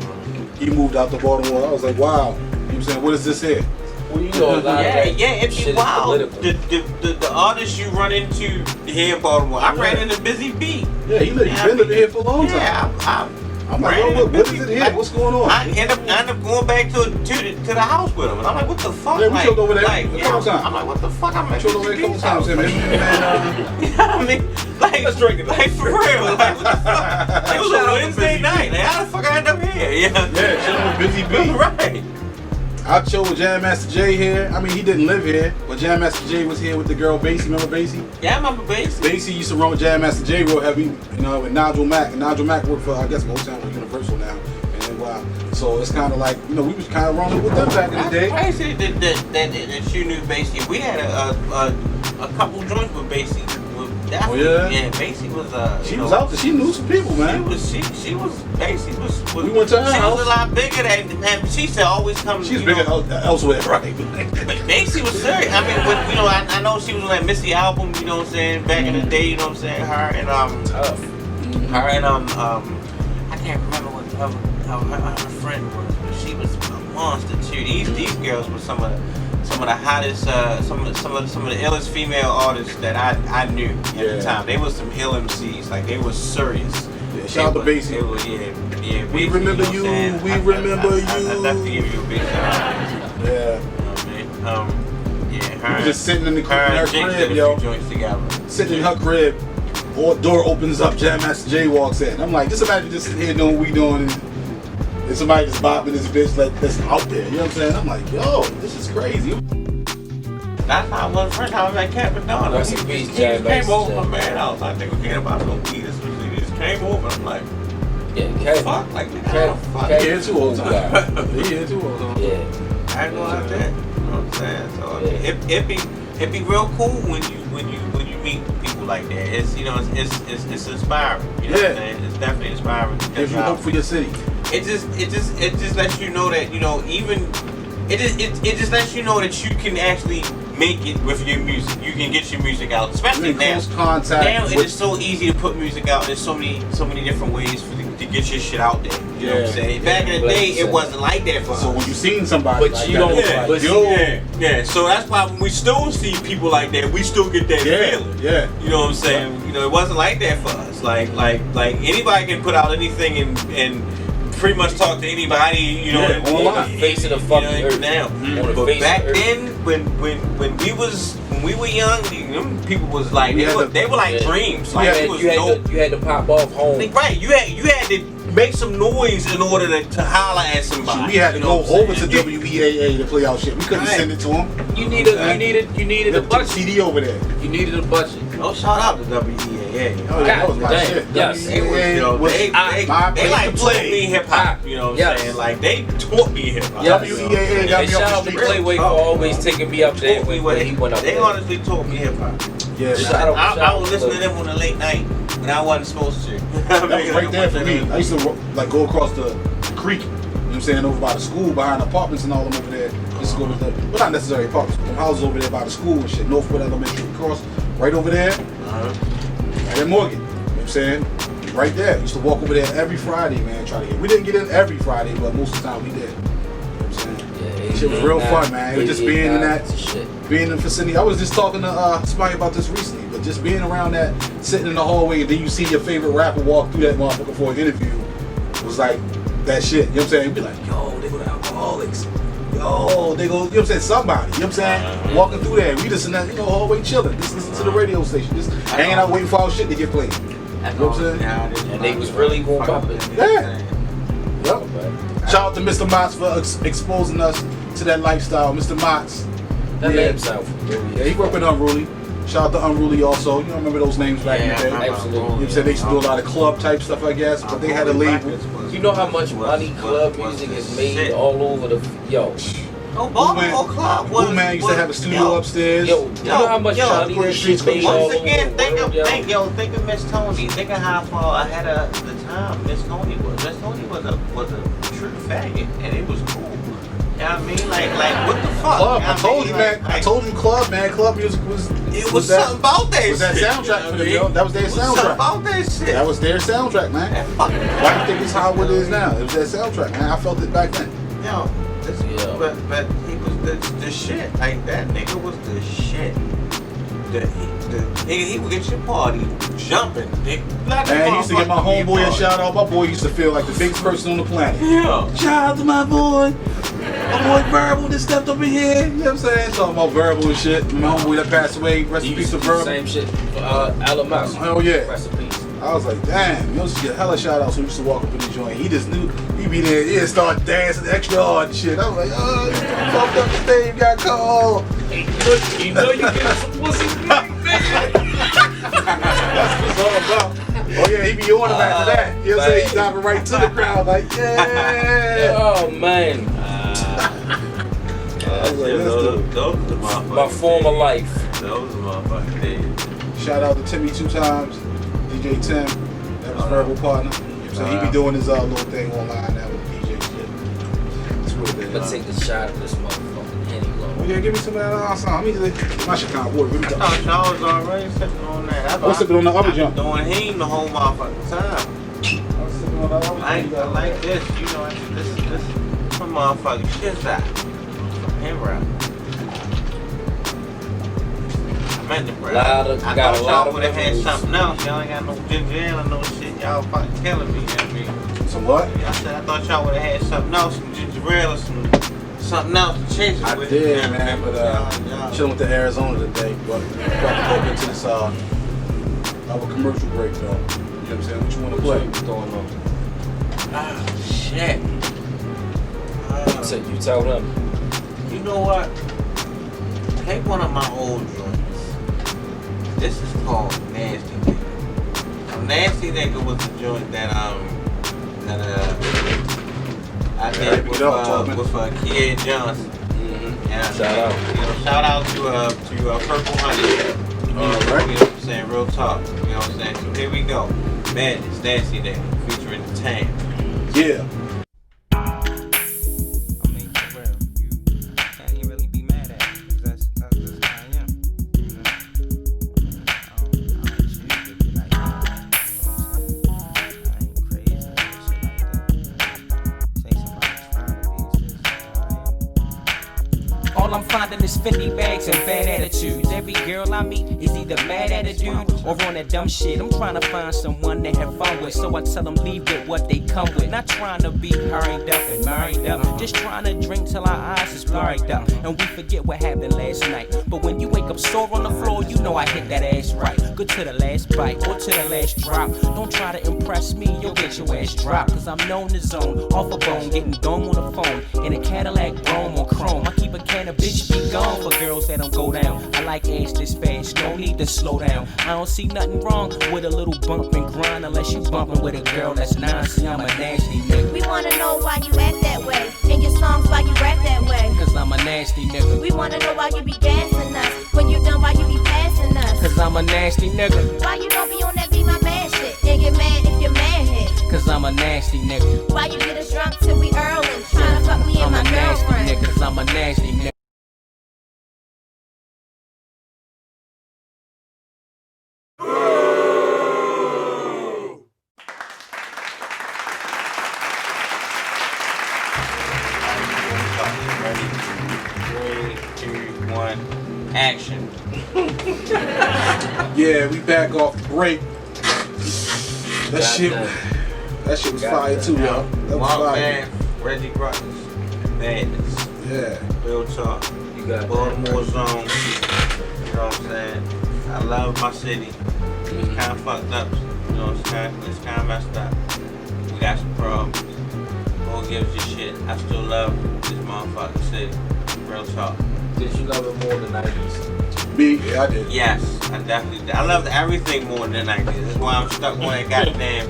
he moved out to Baltimore. I was like, wow. You know what I'm saying? What is this here? Well, you know, it'd be wild. The artists you run into here in Baltimore. I ran into Busy B. Yeah, he's been living here for a long time. Yeah, I'm like, yo, what is it here? What's going on? I end up going back to the house with him, and I'm like, what the fuck? Yeah, we chilled over there like, a couple times. I'm like, what the fuck? I'm We chilled over there a couple times, man. You know what I mean? Like, let's drink it. Like for real. Like, what the fuck? It was a Wednesday night. Like, how the fuck I end up here? Yeah, chilling with Busy B. Right. I chilled with Jam Master Jay here. I mean, he didn't live here, but Jam Master Jay was here with the girl Basie. Remember Basie? Yeah, I remember Basie. Basie used to run with Jam Master Jay real heavy, you know, with Nigel Mack. And Nigel Mack worked for, I guess, Motown or Universal now. And then, wow. So it's kind of like, you know, we was kind of running with them back in the day. That's crazy that you knew Basie. We had a couple joints with Basie. Definitely. Oh, yeah? Yeah, Macy was She was out there. She knew some people, man. She was Macy was We went to her she house. was a lot bigger than man. She used to always come. She's bigger elsewhere, right? But Macy was serious. I mean, when, you know, I know she was on that Missy album. You know what I'm saying? Back in the day, you know what I'm saying? Her and I can't remember what her friend was, but she was a monster too. These girls were some of the hottest, some of the illest female artists that I knew at the time. They was some ill MCs, like they was serious. Yeah, shout out to Basie. Yeah. We remember you. We remember you. I definitely give you a big shout out. Yeah. You know what I mean? Yeah. Her. We just sitting in the crib, Her crib, yo. Joints together. Sitting in her crib. Door opens up, Jam Master Jay walks in. I'm like, just imagine just sitting here doing what we doing, and somebody just bopping this bitch like that's out there. You know what I'm saying? I'm like, yo, this is crazy. That's how I was first time I met Captain Don. Rest in peace, Jam came Master over Jay. my man house. I think we came about no weed. He just came over. I'm like, Yeah, fuck, like nigga, fuck. He here too all the time. He here too all the time. Yeah. I know out there. You know what I'm saying? So it'd be real cool when you meet people like that. It's it's inspiring. You know what I'm saying? It's definitely inspiring. Gives you hope for your city. It just lets you know that it just lets you know that you can actually make it with your music. You can get your music out, especially now. Close contact. Now it is so easy to put music out. There's so many different ways to get your shit out there. You know what I'm saying? Back in the day, it wasn't like that for us. So when you seen somebody, But like you that, don't. Yeah. So that's why when we still see people like that, we still get that feeling. Yeah. You know what I'm saying? You know, it wasn't like that for us. Like anybody can put out anything and pretty much talk to anybody. You know, on the face of the fucking earth. Now, but back then, when we were young, them people was like they were like dreams. Like it was you had to pop off home. Right, you had to make some noise in order to holler at somebody. We had to go over to WEAA to play our shit. We couldn't send it to them. You needed a budget. CD over there. You needed a budget. Oh, shout out to WEAA. Oh, that was my shit. Yes. They like taught me hip hop. You know what I'm saying? Like they taught me hip hop. WEAA got And me shout off out the to street. Playway for always taking me up there when he went up They there. honestly taught me hip hop. Yeah, Shout man. out- I would listen to them on a late night when I wasn't supposed to. That was right there for me. I used to like go across the creek. You know what I'm saying? Over by the school, behind the apartments and all them over there. Just go to the, well, not necessarily apartments, but houses over there by the school and shit. Northwood Elementary, cross right over there. Right at Morgan. You know what I'm saying? Right there. Used to walk over there every Friday, man. Try to get. We didn't get in every Friday, but most of the time we did. You know what I'm saying? Yeah, Shit was real fun, man. It was just being in that, shit. being in the vicinity. I was just talking to somebody about this recently, but just being around that, sitting in the hallway, and then you see your favorite rapper walk through that motherfucker for an interview, was like that shit. You know what I'm saying? You'd be like, yo, they go to Alcoholics. Yo, they go, you know what I'm saying? Somebody, you know what I'm saying? Walking through there, we just in that, hallway chilling, just listening to the radio station, just hanging out waiting for our shit to get played. You know what I'm saying? And they was really going popping. Yeah. Yep. Shout out to Mr. Motts for exposing us to that lifestyle. Mr. Motts. That name sound familiar. Yeah, he grew up in Unruly. Shout out to Unruly also. You don't remember those names back in the day? Absolutely. You know what I'm saying? They used to do a lot of club type stuff, I guess, but they had a label. You know how much money club music is made all over the Oh, Baltimore Club was. Blue Man used to have a studio upstairs. You know how much money this shit made all Once over again, the world, think of Miss Tony. Think of how far ahead of the time Miss Tony was. Miss Tony was a true faggot, and it was cool. You know what I mean? Like what the fuck? Club, You know I told you, what man. I told you, club, man. Club music was. It was something about that. Was that shit, soundtrack for them, you know yo? That was their Something soundtrack. about that shit. That was their soundtrack, man. That fucking. Why do you think it's how it is now? It was their soundtrack, man. I felt it back then. Yo, but he was the shit. Like that nigga was the shit. He would get your party jumping. Man, he used to get my homeboy a shout out. My boy used to feel like the biggest person on the planet. Yeah. Shout out to my boy. My boy Verbal that stepped up in here. You know what I'm saying? Talking about Verbal and shit. My homeboy that passed away. Rest in peace to Verbal. Same shit. Alamouse. Hell yeah. Rest in peace. I was like, damn, you used to get hella shout outs when we used to walk up in the joint. He just knew, he'd be there, he'd start dancing extra hard and shit. I was like, oh, you fucked up the stage, got cold. You know you get some pussy, nigga. That's what it's all about. Oh yeah, he be on him after that. You know what I'm saying? He's diving right to the crowd, like, yeah. Oh, man. Those are the motherfuckers. My former life. Those are motherfucking days. Shout out to Timmy 2 times, DJ Tim, that was verbal partner. You know what I'm saying? He be doing his little thing online now with DJ shit. That's what it is. Let's take a shot of this motherfucking Henny low. Oh yeah, give me some of that song. I mean, my shit kind of water. I thought y'all was already sipping on that. I was sipping on the other jump. Doing him the whole motherfucking time. I was sipping on the other I like this, you know, this some motherfucking shit out. From him, right? I meant to, bro. I thought y'all would have had something else. Y'all ain't got no ginger ale or no shit. Y'all fucking killing me, you know what I mean? Some what? I said I thought y'all would have had something else, some ginger ale or something else to change it with. I did, man, but chilling with the Arizona today, but about to go into this our commercial break though. You know what I'm saying? What you want to play? What's going on? Ah, shit. So you tell them. You know what? Take one of my old joints. This is called Nasty Nigga. Now, Nasty Nigga was the joint that I did with Kia Johnson. Yeah, shout out. You know, shout out to Purple Honey. All right. You know what I'm saying? Real talk. You know what I'm saying? So here we go. Madness, Nasty Nigga, featuring the Tam. Yeah. All I'm finding is Fendi bags and bad attitudes. Every girl I meet is either mad at a dude or on that dumb shit. I'm trying to find someone to have fun with, so I tell them leave with what they come with. Not trying to be hurried up and married up, just trying to drink till our eyes is blurred up and we forget what happened last night. But when you wake up sore on the floor, you know I hit that ass right. Good to the last bite or to the last drop. Don't try to impress me, you'll get your ass dropped. Cause I'm known to zone, off a bone, getting dome on the phone in a Cadillac Chrome or Chrome. I keep a can of bitch be gone for girls that don't go down. I like ass this fast, no need to slow down. I don't see nothing wrong with a little bump and grind unless you bumping with a girl that's nine. See, I'm a nasty nigga. We wanna know why you act that way. In your songs, why you rap that way. Cause I'm a nasty nigga. We wanna know why you be gassing us. When you done, why you be passing us. Cause I'm a nasty nigga. Why you don't be on that be my man shit. And get mad if you're mad hit. Cause I'm a nasty nigga. Why you get us drunk till we early. Tryna fuck me and I'm my a nasty girlfriend. nigga. Cause I'm a nasty nigga. Action. Yeah, we back off the break. That shit was fire too, yo. That was fire. Man, Reggie Brothers, Madness. Yeah. Real talk. You got Baltimore zone. You know what I'm saying? I love my city. It's kind of fucked up. You know, it's kind of messed up. We got some problems. Who gives a shit? I still love this motherfucking city. Real talk. Did you love it more than 90s? Me? Yeah, I did. Yes, I definitely did. I loved everything more than I did. That's why I'm stuck on that goddamn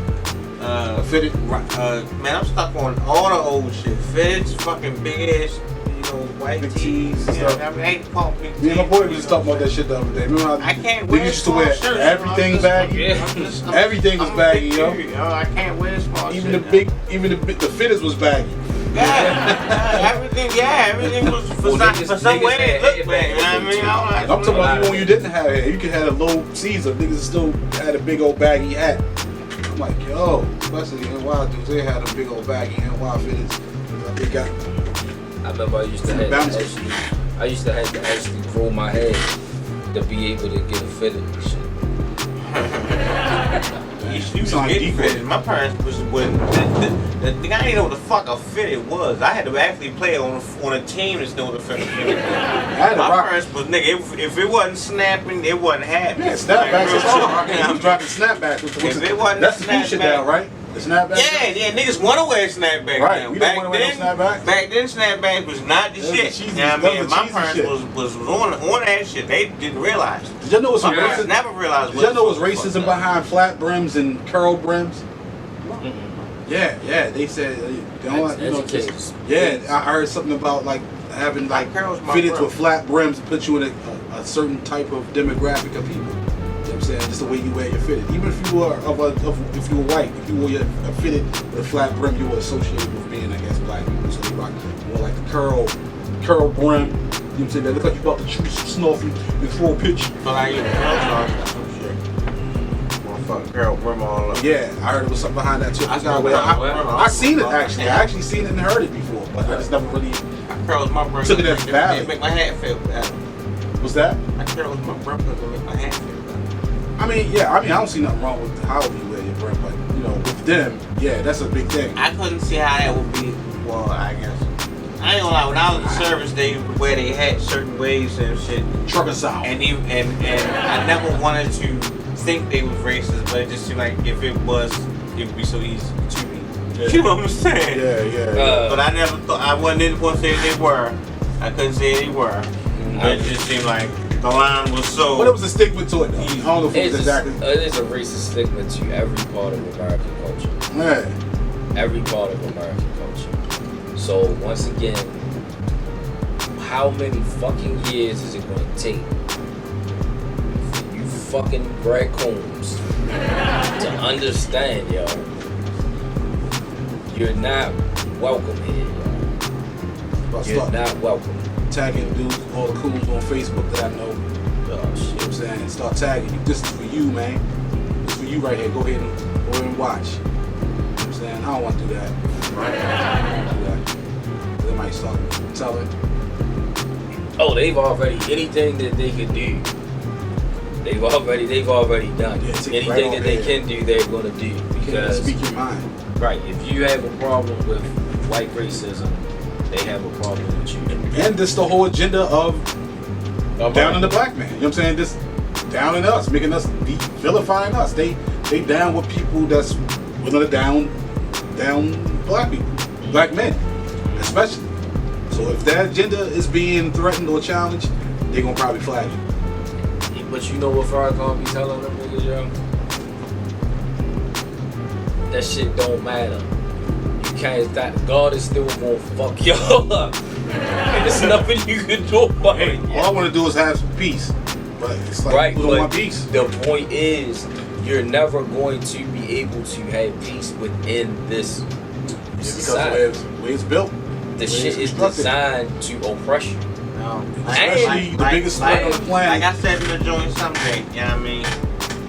Fitted. Man, I'm stuck on all the old shit. Fitteds, fucking big ass, you know, white Big tees. tees and You know, stuff. I mean, I hate to call them big tees. Me and my boy was just talking about that shit the other day. Remember how I can't niggas wear used to small wear shirts. everything baggy? Everything was baggy, yo. I can't wear small Even shit. the fitteds was baggy. Everything was for some way it looked bad. You know what I mean? I'm talking about even when you didn't have hair. You could have a low Caesar. Niggas still had a big old baggy hat. I'm like, yo, especially NY dudes, they had a big old baggy NY fitteds. They got. I remember I used to have to actually grow my hair to be able to get a fitted and shit. You was getting fitted. My parents wasn't. I didn't know what the fuck a fitted was. I had to actually play on a team to know what a fitted was. My parents was nigga. If it wasn't snapping, it wasn't happening. Yeah, snapbacks is hard. I was dropping snapbacks. If it wasn't that's the shit now, right? The snapback? Yeah, niggas want to wear snapbacks right. now. We don't want to wear no snapbacks. Back then, snapbacks was not the shit. You know what I mean? My parents was on that shit. They didn't realize. Did y'all know what's my parents never realized. Did y'all know what's racism behind flat brims and curl brims? Yeah. They said they don't like, I heard something about like having like fitteds with flat brims to put you in a certain type of demographic of people. You know what I'm I'm saying? Just the way you wear your fitted. Even if you were if you were white, if you wore your fitted with a flat brim, you were associated with being, I guess, black people. So they rock more like the curl brim. You know what I'm saying? They look like you about to chew some snuff and throw a pitch. But I even got some shit. Motherfucking curl brim all up. Yeah, I heard it was something behind that too. I seen it actually. I actually seen it and heard it before, but I just never really curls my brim. took it as valid. It make my hat feel better. What's that? I curls my brim because it make my hat feel better. I don't see nothing wrong with however you wear your brim, but you know, with them, yeah, that's a big thing. I couldn't see how that would be. Well, I guess I ain't gonna lie. When I was in service, they wear their hat certain ways and shit. Trucker style. And I never wanted to think they was racist, but it just seemed like if it was, it would be so easy to me. Yeah. You know what I'm saying? Yeah. But I never thought I wasn't going to say they were. I couldn't say they were. It just seemed like the line was so. But it was a stigma to it, though. I don't know if it was exactly. It is a racist stigma to every part of American culture. Yeah. Every part of American culture. So once again, how many fucking years is it going to take for you fucking raccoons to understand, yo? You're not welcome here, yo. You're not welcome. Tagging dudes, all the coons on Facebook that I know. You know what I'm saying? Start tagging you. This is for you, man. This is for you right here. Go ahead and watch. You know what I'm saying? I don't want to do that. Right? I don't want to do that. They might start telling. Oh, they've already, anything that they could do, they've already done. Yeah, anything right that they can do, they're going to do. Because speak your mind. Right. If you have a problem with white racism, they have a problem with you. And this the whole agenda of down in the black man. You know what I'm saying? Just down in us, making us vilifying us. They down with people that's willing to down black people, black men, especially. So if that agenda is being threatened or challenged, they're gonna probably flag you. But you know what Farrakhan be telling them niggas, yo? That shit don't matter. You can't. That God is still gonna fuck y'all up. And there's nothing you can do about it. All I want to do is have some peace, but it's like people don't want peace. The point is, you're never going to be able to have peace within this society. Because the way it's built. The shit is designed to oppress you. No. Especially the biggest threat on the planet. Like I said in the joint someday, you know what I mean?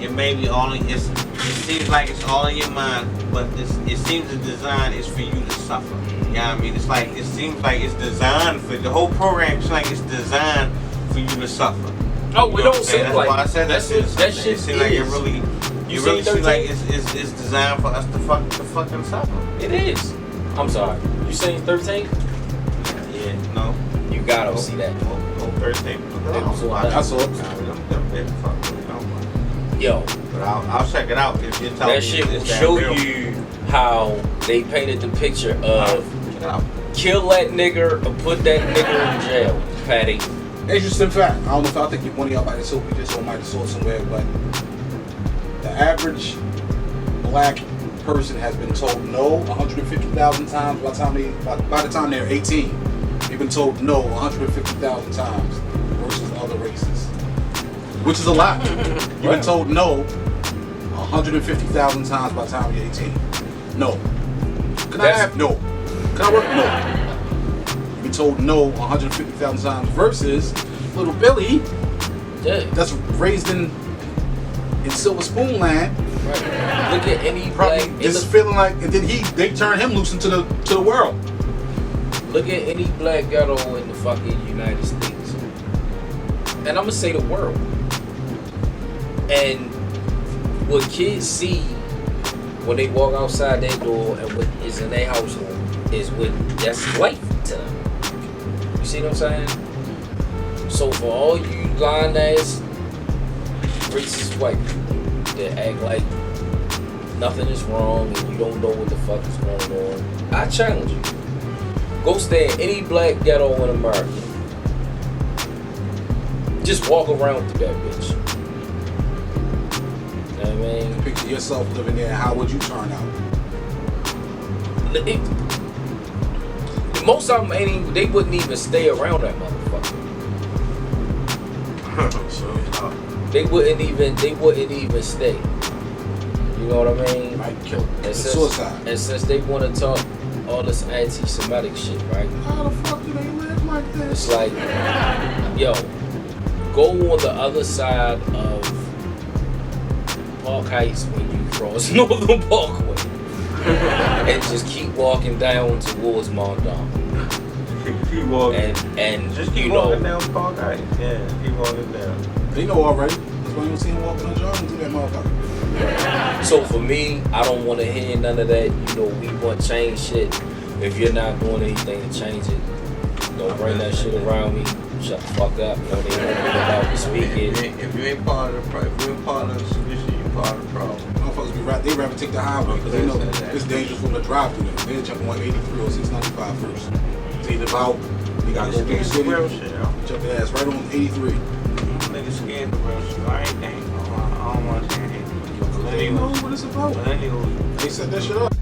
It may be all in, it seems like it's all in your mind, but it seems the design is for you to suffer. You know what I mean? It's like, it seems like it's designed for, the whole program is like it's designed for you to suffer. Oh, we don't seem That's like why I said that shit. That shit it seems like it really, you really seem like it's designed for us to fucking suffer. It is. I'm sorry. You saying 13? Yeah, no. You gotta see that. No 13. I saw it. Yo, but I'll check it out if you're telling me that shit will show you how they painted the picture of kill that nigger or put that nigger in jail, Patty. Interesting fact. I don't know if I think one of y'all might have sold me this or might have sold somewhere, but the average black person has been told no 150,000 times by the time they're 18. They've been told no 150,000 times versus other races, which is a lot. You've been told no 150,000 times by the time you're 18. No. Can I have no? Can I work? No. You've been told no 150,000 times versus little Billy, that's raised in Silver Spoon Land. Right. Look at any probably black, just feeling like, and then they turn him loose into the world. Look at any black ghetto in the fucking United States, and I'm gonna say the world. And what kids see when they walk outside their door and what is in their household is that's life to them. You see what I'm saying? So for all you lying ass racist white people that act like nothing is wrong and you don't know what the fuck is going on, I challenge you. Go stay in any black ghetto in America. Just walk around through that bitch. You know what I mean? Picture yourself living there. How would you turn out? Most of them they wouldn't even stay around that motherfucker. they wouldn't even stay. You know what I mean? Might kill them. And It's since, suicide. and since they want to talk all this anti-Semitic shit, right? How the fuck do they live like this? It's like, yo, go on the other side of Park Heights when you cross Northern Parkway, and just keep walking down towards Mondawmin. Keep walking. And just keep you know, walking down Park Heights. Yeah, keep walking down. They know already. That's why you don't see them walking on Jordan through that motherfucker. So for me, I don't want to hear none of that. You know, we want change shit. If you're not doing anything to change it, don't bring that shit around me. Shut the fuck up. Don't even about me speaking. If you ain't part of the problem, if you ain't part of the solution, you part of the problem. Motherfuckers they rather take the highway because they know it's dangerous for them to drive through there. They jump on 183 or 695 first. Take them out. You gotta go through the city. Real shit, yo. Jump their ass right on 83. Niggas scared of real shit. I ain't think. I don't want to say anything. They know what it's about. They set that shit up.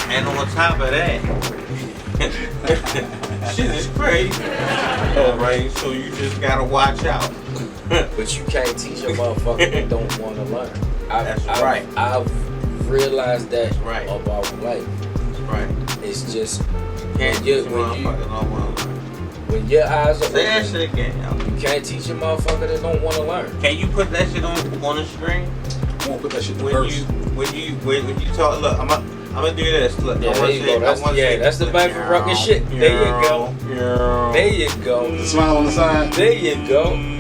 And on top of that, shit is crazy. Alright, so you just gotta watch out. But you can't teach a motherfucker that don't want to learn. That's right. I've realized that right. about life. That's right. It's just Can't teach a motherfucker don't want to learn. when your eyes are Say that open, shit again, yo. you can't teach a motherfucker that don't want to learn. Can you put that shit on the screen? I won't put that shit in the When verse. you talk, look, I'm gonna do this. Look, Yeah, there you go. That's the vibe for RuckuS shit. There you go. There you go. The smile on the side. There you go. You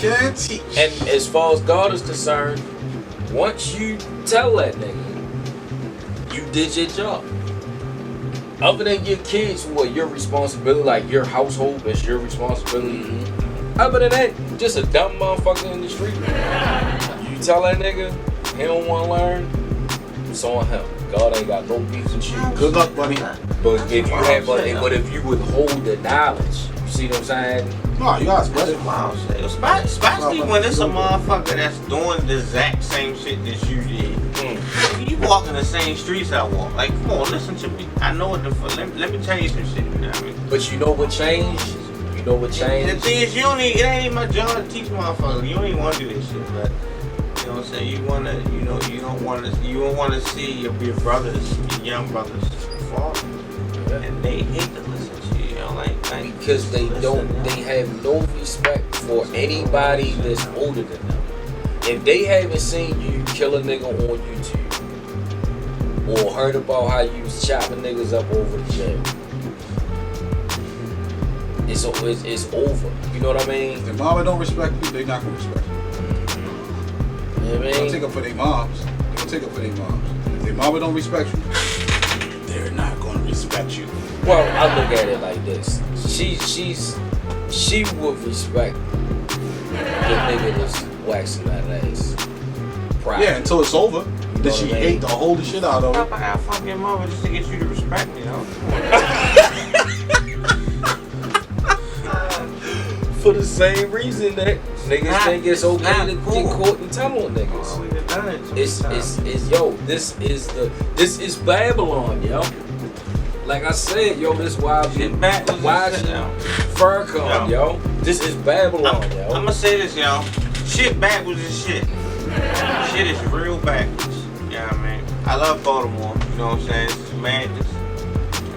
can't teach. And as far as God is concerned, once you tell that nigga, you did your job. Other than your kids, what your responsibility, like your household is your responsibility. Mm-hmm. Other than that, just a dumb motherfucker in the street. You tell that nigga he don't want to learn, it's on him. God ain't got no beef and shit. Good luck, buddy. But if you have, but if you withhold the knowledge, you see what I'm saying? No, you gotta spread it. Especially when it's a motherfucker that's doing the exact same shit that you did. You walking the same streets I walk. Like, come on, listen to me. I know what the fuck. Let me tell you some shit. You know what I mean? But you know what changed? You know what changed? The thing is, it ain't even my job to teach motherfuckers. You don't even want to do this shit, but you know what I'm saying? You wanna, you don't want to see your brothers, your young brothers fall, and they hate to listen to you. You know, like because they have no respect for anybody that's older than them. If they haven't seen you kill a nigga on YouTube or heard about how you was chopping niggas up over the jail, it's over. You know what I mean? If mama don't respect you, they not gonna respect you. You know what I They mean? don't take up for their moms. They don't take up for their moms. If their mama don't respect you, they're not gonna respect you. Well, I look at it like this. She would respect the nigga that's waxing that ass. Pride. Yeah, until it's over. Then she what I mean? hate to hold the shit out of I her. gotta fuck your mama just to get you to respect me, you know? For the same reason that niggas think it's okay to get caught and tell on niggas. Oh, we done done it. It's yo, this is Babylon, yo. Like I said, yo, this why I be watching Furcon, yo. This is Babylon, yo. I'ma say this, yo. Shit backwards is shit. Shit is real backwards. You know what I mean? I love Baltimore. You know what I'm saying? This is madness. You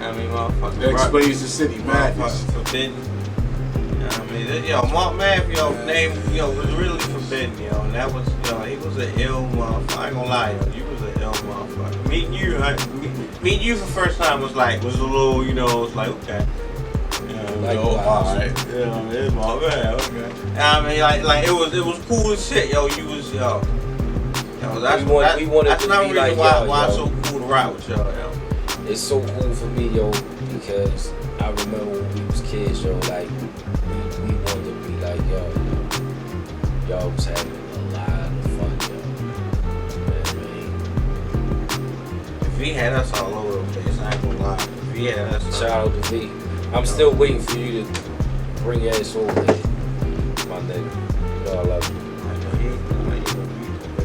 know what I mean, motherfucker? That explains the city, madness. Forbidden. You know what I mean? Yo, Mark Math, yo, name, yo, was really forbidden, yo. And that was, yo, he was an ill motherfucker. I ain't gonna lie, yo. You was an ill motherfucker. Meeting you for the first time was a little, you know, it's like, okay. Like, alright. Yeah, it's Mark Math, okay. I mean, like, it was cool as shit, yo. You was, yo. That's we wanted that's to another be reason like why yo, it's so cool to ride with y'all, yo. It's so cool for me, yo, because I remember when we was kids, yo, like, we wanted to be like y'all was having a lot of fun, yo. You know what I mean? If V had us all over the place. I ain't gonna lie. V had us. Shout out to V. I'm still waiting for you to bring your ass over here, my nigga. You know I love you.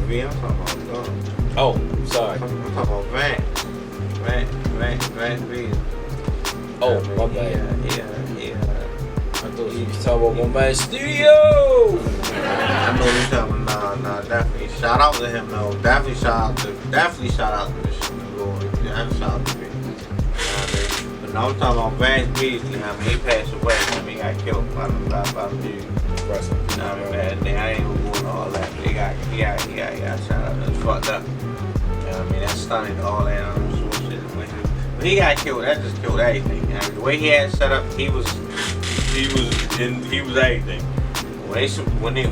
V, I'm talking about God. Oh, sorry. I'm talking about Van V. Oh, my bad. Yeah. I thought you was talking about my man Studio. I know you're talking about, nah, definitely. Shout out to him, though. Definitely shout out to this shit, Lord. Definitely shout out to me. You know what I mean? But no, I'm talking about Vance Beasley. I mean, he passed away. I mean, he got killed by the dude. You know what I mean? I ain't even going all that. But he got shot up. That's fucked up. You know what I mean? That's stunning, all that other shit. When he got killed, that just killed everything. I mean, the way he had it set up, he was everything. When he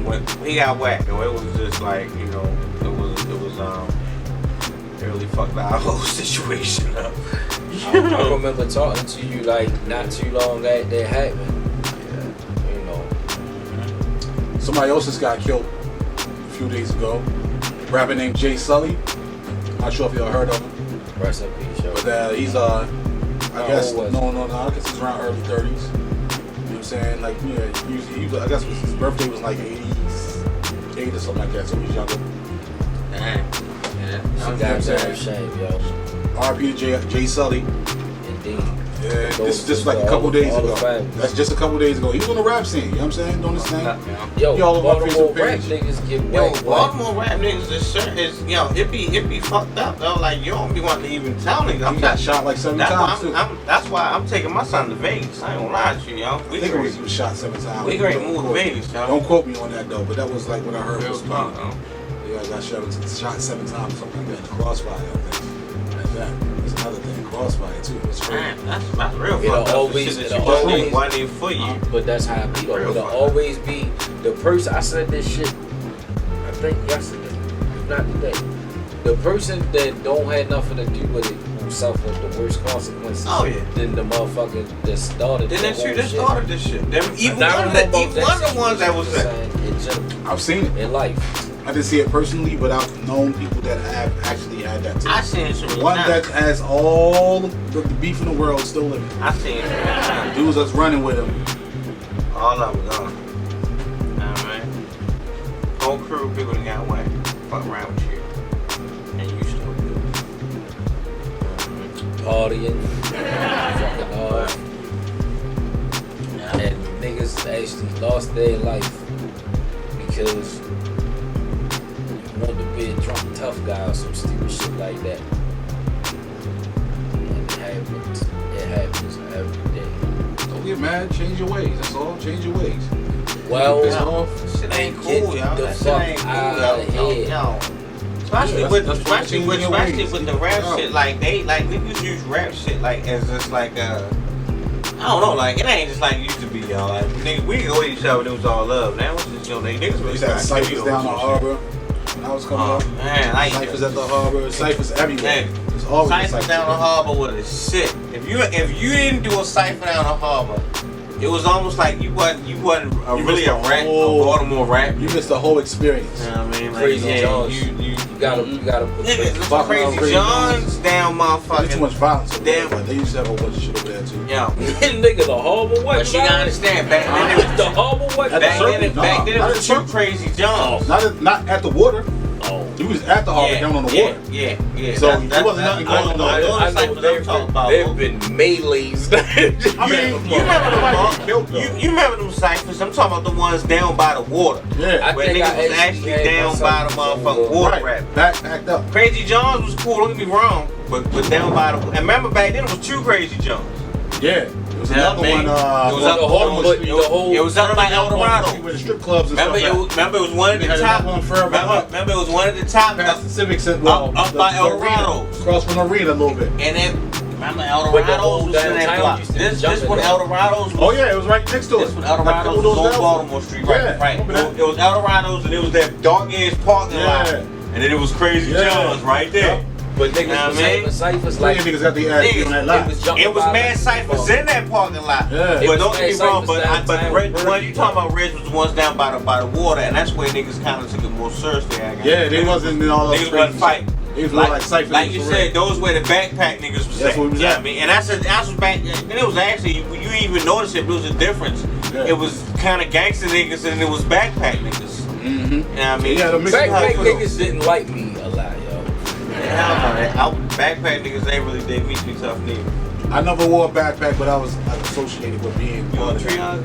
got whacked, though, it was just like, you know, it really fucked our whole situation up. I remember talking to you like not too long after that happened. Yeah. You know. Somebody else just got killed a few days ago. A rapper named Jay Sully. Not sure if y'all heard of him. Rest in peace, yo. But he's I guess I guess he's around early 30s. You know what I'm saying? Like, yeah, usually I guess his birthday was like 88 or something like that, so he's younger. Damn. It's a goddamn shame, yo. R.P. to Jay Sully. Indeed. Yeah, this is just like a couple days ago. That's just a couple days ago. He was on the rap scene, you know what I'm saying? Doing his thing. Yo, all over Baltimore Facebook rap page. niggas get Yo, whacked. Baltimore rap niggas is yo, it be fucked up though. Like you don't be wanting to even tell niggas. He got shot like 7 times too. That's why I'm taking my son to Vegas. I ain't gonna lie to you, yo. I think he was shot 7 times. We ready to move to Vegas, yo. Don't quote me on that though, but that was like what I heard. Real talk, yo. Yeah, I got shot 7 times, something like that. Crossfire, I think. Like that. There's another thing, crossfire too. It's crazy. Man, that's real It'll fucked up. always- Shit that it'll you just always- did wasn't for you. But that's how I be though. Real It'll fucked up. always be the person. I said this shit, I think yesterday, not today. The person that don't have nothing to do with it will suffer the worst consequences. Oh, yeah. Than the motherfucker that started Then the that whole shit that shit. started this shit. Them, even Now, I one of don't know the about ones that was there. in general, I've seen it. in life. I didn't see it personally, but I've known people that have actually had that too. I seen it some One times. that has all the beef in the world still living. I seen it some times. Dudes that's running with him. All of them gone. Alright. Whole crew of people that got away. Fuck around with you. And you still good. Partying, fucking hard. And niggas actually lost their life because you want to be a drunk tough guy or some stupid shit like that. And it happens. It happens every day. Don't get mad, change your ways. That's all. Change your ways. Well, Piss off. Shit ain't and cool, get y'all. the That shit fuck ain't cool, out yo. of here. Yo. Especially Yeah, with that's what changing your ways. the rap Yeah. shit, like niggas use rap shit like as just like I don't know, like it ain't just like it used to be, y'all. Like niggas, we go with each other, it was all love. Now it's just they niggas We really used to have start ciphers killing down the over some harbor. When I was coming shit. up. Oh man, I Ciphers at the harbor. Ciphers everywhere. There's always a Cypher cipher. down the harbor was a shit. If you didn't do a cipher down the harbor, it was almost like you wasn't really missed a the rap, a whole- Baltimore rap. You missed the whole experience. You know what I mean? Like, Crazy yeah, Johns. you gotta put niggas, them Fuck crazy around, Crazy Johns down There's too motherfucking. much violence over there, Damn. but they used to have a bunch of shit over there too. Yo, Nigga, the harbor what? but you gotta understand, back then it was The harbor what? At the back circle? then it Nah, was two crazy Johns. Not at the water. Oh. You was at the harbor down on the water. Yeah. So it wasn't nothing going on I there. know they've talking about. There've been melees. I mean, You remember them? killed though. You remember them ciphers? I'm talking about the ones down by the water. Yeah. Where think niggas I was actually actually had down my by the ciphers on motherfucking the- water rap. Backed up. Crazy Johns was cool, don't get me wrong, but down by the. And remember back then it was two Crazy Johns. Yeah. There was Yeah, another man. one. It was up the Baltimore whole- Street. the whole- It was up by El Dorado. Where the strip clubs and Remember stuff. it was one at They the had top. another one further up. Remember it was one at the top. Past the Civic Center. Up by El Dorado. Across from the arena a little bit. And then remember El But the whole Dorado's was in that downtown block. used to be This jumping when down. El Dorado's was. Oh yeah, it was right next to it. This when El Like a couple Dorado's of was those on down- Baltimore Street, right? Yeah, Right. remember that? It was El Dorado's and it was that dark ass parking lot. Yeah. And then it was Crazy Yeah. Johns right there. But niggas Nah, was man. having ciphers Like like niggas got the ass Niggas, on that they lot. was jumping It was by mad the- ciphers in that parking lot. Yeah. It But was don't get me mad wrong, ciphers but the downtown. one you talking about, Rich, was the ones down by the water, and that's where niggas kind of took it more seriously. I guess. Yeah, they wasn't in all those Niggas crazy wasn't fighting. It was more like cypher. Like you said, those were the backpack niggas was That's what we was at. I mean, and that's back. And it was actually you even noticed it. There was a difference. Yeah. It was kind of gangster niggas and it was backpack niggas. Mm-hmm. You know what I mean? Yeah, the Backpack niggas didn't like me a lot, yo. Hell no, backpack niggas ain't really did me too tough neither. I never wore a backpack, but I was associated with being. You on tree hug?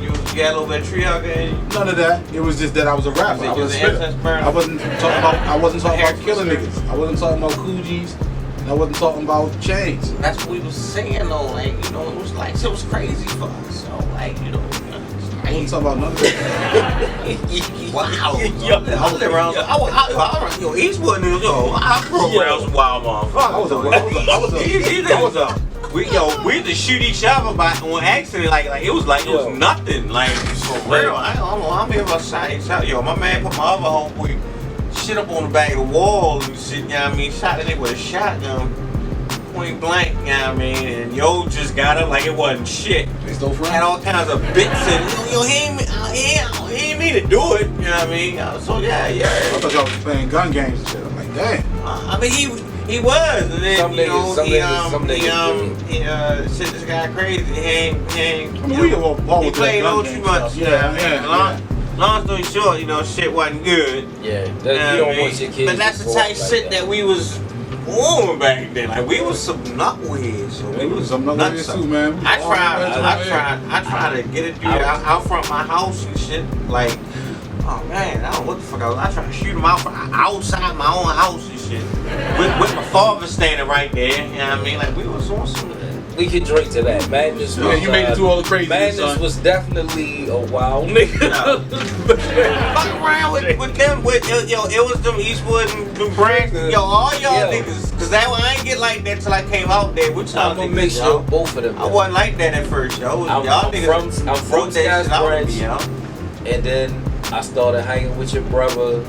You got a little bit of tree hugger in you? None of that. It was just that I was a rapper. I was a spitter. I wasn't talking about killing niggas. I wasn't talking about coogies. And I wasn't talking about chains. That's what we was saying though. Like it was crazy for us. So like I wasn't talking about none of that. Wow. Yo, Eastwood niggas, I grew around some wild motherfuckers. We just shoot each other on accident, like it was nothing, like for real. I don't know how many of us shot each other. Yo, my man put my other homeboy shit up on the back of the wall and shit. You know what I mean? Shot that nigga with a shotgun, point blank. You know what I mean? And yo just got up like it wasn't shit. They still friends? Had all kinds of bits and yo, he ain't mean to do it. You know what I mean? So yeah. I thought y'all was playing gun games and shit. I'm like, damn. I mean he was, and then shit just got crazy. He played a little too much. Yeah. Long story short, shit wasn't good. Yeah, you don't want your kids. But that's the type shit that we was on back then. Like we was some knuckleheads. So we was some knuckleheads too, man. I tried to get it dude out front my house and shit. Like, oh man, I don't know what the fuck I was. I tried to shoot him outside my own house and shit. With my father standing right there. You know what I mean? Like we was on some of that. We could drink to that. Madness was, you made it through all the crazy. Madness was definitely a wild nigga. Fuck around with them. It was them Eastwood and them Brands. Yo, all y'all niggas. Cause I ain't get like that till I came out there. Which y'all I'm gonna make sure both of them. I wasn't like that at first, yo. I'm from Sky's Branch, yo. And then I started hanging with your brother,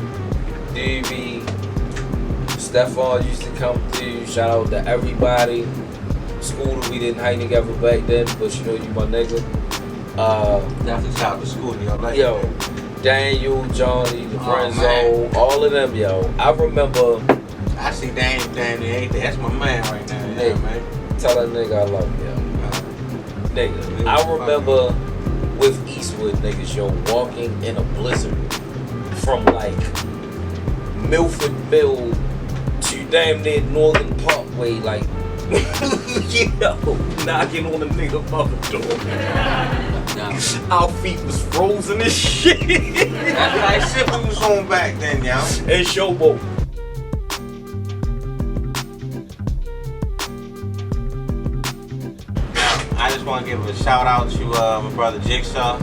DV. Stefan used to come through. Shout out to everybody. School, we didn't hang together back then, but you my nigga. Definitely shout out to school, yo. Daniel, Johnny, the Lorenzo, all of them, yo. I remember. I see Daniel, that's my man right now, man. Tell that nigga I love you, yo. Nigga, I remember with Eastwood niggas, yo, walking in a blizzard from like Milford Mill to damn near Northern Parkway, like. Knocking on the nigga mother door. Our feet was frozen and shit. That's like shit we was on back then, yo. And Showboat. I just want to give a shout out to my brother Jigsaw.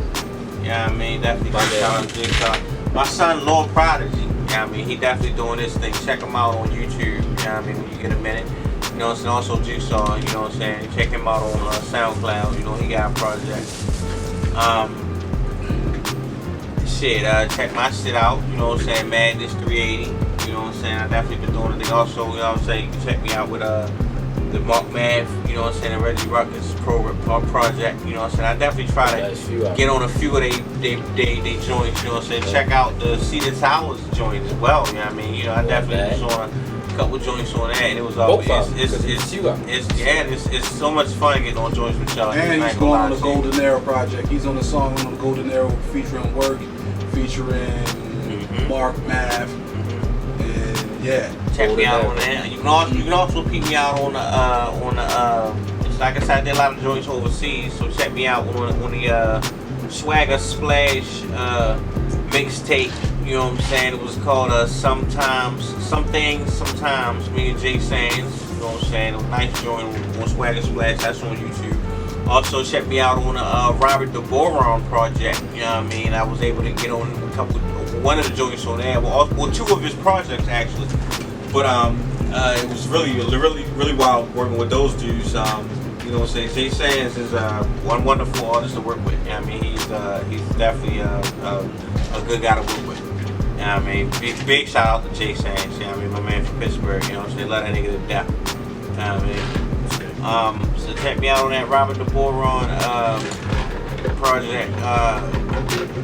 Yeah, I mean, definitely shout out to Jigsaw. My son, Lord Prodigy. Yeah, I mean, he definitely doing this thing. Check him out on YouTube. Yeah, I mean, when you get a minute. You know what I'm saying? Also Jigsaw, you know what I'm saying? Check him out on SoundCloud, you know, he got a project. Check my shit out, you know what I'm saying? Madness 380, you know what I'm saying? I definitely been doing the thing. Also, you know what I'm saying? You can check me out with the Mark Math, you know what I'm saying? The Reggie RuckuS project, you know what I'm saying? I definitely try to get on a few of they joints, you know what I'm saying? Check out the Cedar Towers joint as well, you know what I mean? You know, I definitely was on couple joints on that, and it was always it's so much fun getting on joints with y'all. And he's going on the Golden Arrow project. He's on the song on the Golden Arrow featuring Work, featuring Mark Math, and check me out on that. You can also peep me out on the like I said, I did a lot of joints overseas, so check me out on the Swagger Splash mixtape. You know what I'm saying? It was called Sometimes, me and Jay Sands. You know what I'm saying? It was a nice joint on Swagger Splash. That's on YouTube. Also check me out on the Robert the Boron project. You know what I mean? I was able to get on one of the joints on there. Well, two of his projects actually. But it was really wild working with those dudes. You know what I'm saying? Jay Sands is one wonderful artist to work with. You know what I mean? He's definitely a good guy to work with. You know what I mean? Big shout out to Jay Sands. You know what I mean? My man from Pittsburgh. You know what I'm saying? Let that nigga to death. You know what I mean? So check me out on that Robert the Boron project.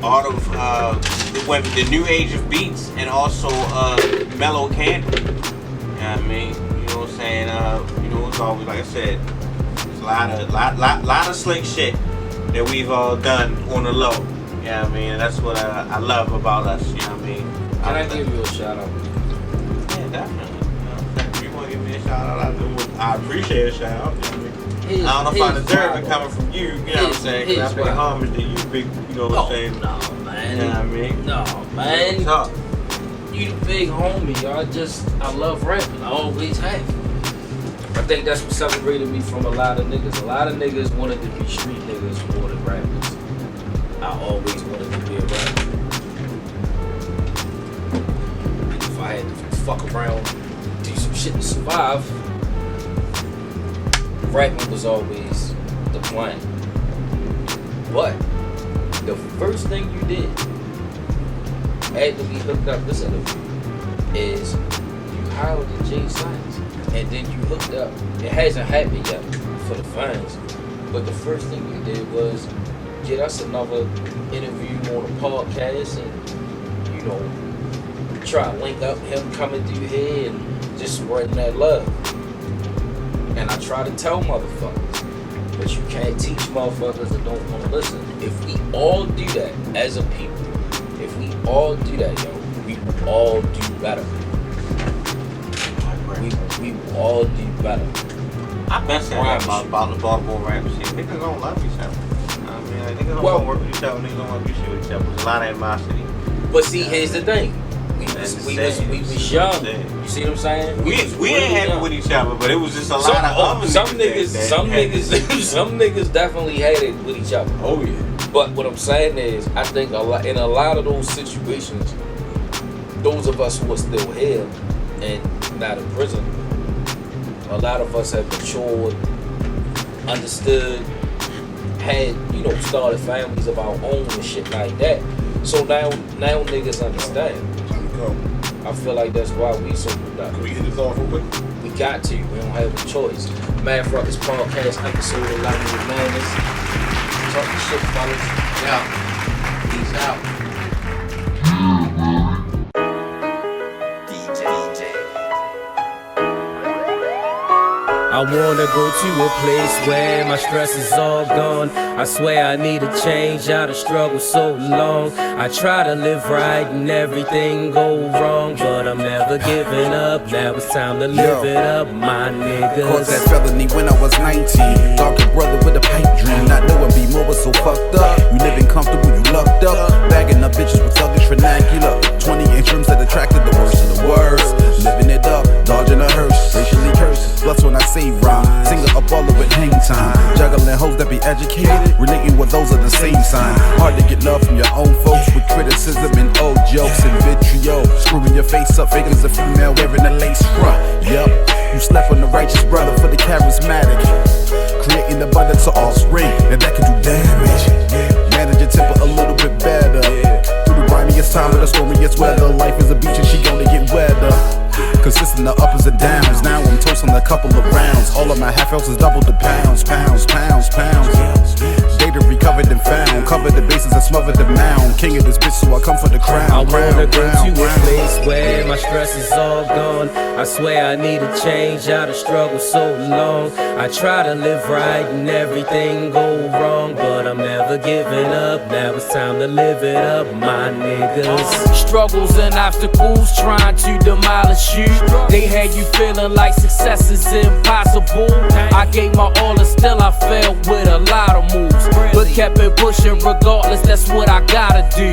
Art of the New Age of Beats, and also Mellow Candy. what I mean? You know what I'm saying? You know, it's always, like I said, there's a lot of slick shit that we've all done on the low. You know what I mean? And that's what I love about us, you know what I mean? Can I give you a shout out? Yeah, definitely. If you want to give me a shout out, I appreciate a shout out. You know what I mean? I don't know if I deserve it coming from you, you know what I'm saying? Because I pay homage to you, big, you know what I'm saying? No, man. You know what I mean? No, man. What's up? You the big homie. I love rapping. I always have. I think that's what separated me from a lot of niggas. A lot of niggas wanted to be street niggas more than rappers. I always wanted to be a rapper. If I had to fuck around, do some shit to survive, rapping was always the plan. But the first thing you did after we hooked up this interview is you hollered at Jay Science, and then you hooked up. It hasn't happened yet for the fans, but the first thing you did was get us another interview on a podcast, and you know, try to link up him coming through here and just spreading that love. And I try to tell motherfuckers, but you can't teach motherfuckers that don't want to listen. If we all do that as a people, if we all do that, yo, we will all do better. We will all do better. I've been saying that about the Baltimore rap shit. Niggas don't love each other. I mean, like, niggas don't want to work with each other. Niggas don't want to do shit with each other. There's a lot of animosity. But see, here's the thing. We was young. You see what I'm saying? We ain't happy with each other, but it was just a lot of other some niggas definitely had it with each other. Oh yeah. But what I'm saying is, I think in a lot of those situations, those of us who are still here and not in prison, a lot of us have matured, understood, had, you know, started families of our own and shit like that. So now niggas understand. I feel like that's why we so productive. Can we hit this off real quick? We got to. We don't have a choice. Matth, RuckuS podcast episode 11 with Madness. Talk shit, fellas. Yeah. Peace out. I wanna go to a place where my stress is all gone. I swear I need a change, I done struggled so long. I try to live right and everything go wrong, but I'm never giving up. Now it's time to live it up, my niggas. Caught that felony when I was 19. Darker brother with a pipe dream. Not knowing be more was so fucked up. You living comfortable, you lucked up. Bagging up bitches with thuggish vernacular. 20-inch rims that attracted the worst of the worst. Living it up, dodging a hearse. Racially cursed, plus when I say rhyme. Singer up all over hang time. Juggling hoes that be educated, relating with those of the same sign. Hard to get love from your own folks with criticism and old jokes and vitriol. Screwing your face up, fake as a female wearing a lace front. Yup, you slept on the righteous brother for the charismatic. Creating abundance of offspring, and that can do damage. Manage your temper a little bit better. Through the grimiest time of the stormiest weather, life is a beach and she gonna get wetter. Consistent of uppers and downs. Now I'm toasting a couple of rounds. All of my half ounces doubled to pounds. Data recovered and found. Covered the bases and smothered the mound. King of this bitch, so I come for the crown. I wanna go to a place where my stress is all gone. I swear I need a change, I done struggled so long. I try to live right and everything go wrong, but I'm never giving up. Now it's time to live it up, my niggas. Struggles and obstacles trying to demolish you. They had you feeling like success is impossible. I gave my all and still I failed with a lot of moves, but kept it pushing regardless, that's what I gotta do.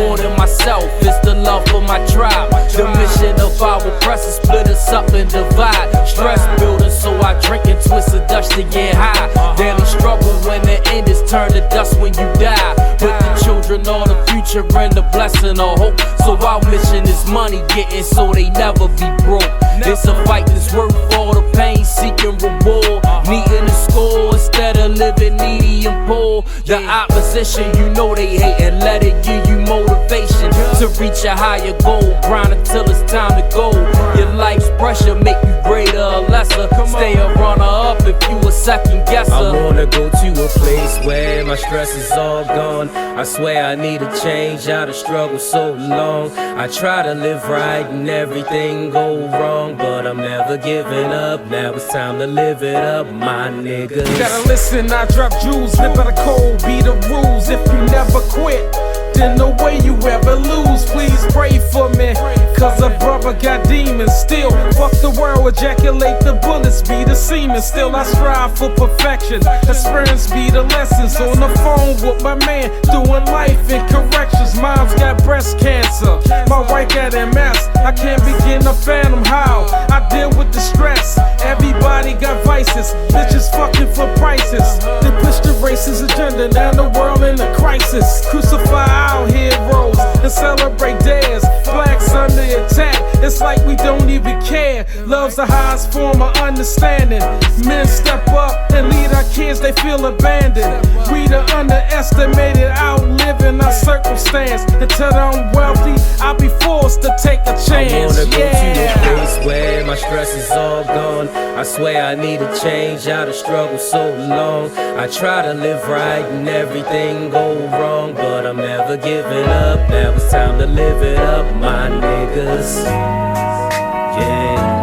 More than myself, it's the love for my tribe. The mission of our press is split us up and divide. Stress building, so I drink and twist the Dutch to get high. Daily struggle when the end is turned to dust when you die. But the children are the future and the blessing of hope. So our mission is money getting so they never be broke. It's a fight that's worth all the pain, seeking reward. Needing to score instead of living needy and poor. The opposition, you know they hate, and let it give you motivation to reach a higher goal. Grind until it's time to go. Your life's pressure make you greater or lesser. Stay a runner up if you a second guesser. I wanna go to a place where my stress is all gone. I swear I need a change, out of struggle so long. I try to live right and everything go wrong, but I'm never giving up. Now it's time to live it up, my niggas. You gotta listen, I drop jewels, live by the code, be the rules. If you never quit, then no way you ever lose. Please pray for me, cause a brother got demons. Still, fuck the world, ejaculate the bullets, be the semen. Still, I strive for perfection. Experience be the lessons. On the phone with my man, doing life in corrections. Mom's got breast cancer, my wife got MS. I can't begin to fathom how I deal with the stress. Everybody got vices, bitches fucking for prices. They push the racist agenda, now the world in a crisis. Crucify our heroes and celebrate theirs. Blacks under attack, it's like we don't even care. Love's the highest form of understanding. Men step up and lead our kids, they feel abandoned. We the underestimated, outliving our circumstance. Until I'm wealthy, I'll be forced to take a chance. I wanna go to a place where my stress is all gone. I swear I need a change, out of struggle so long. I try to live right and everything go wrong, but I'm never giving up. Now it's time to live it up, my niggas. Yeah.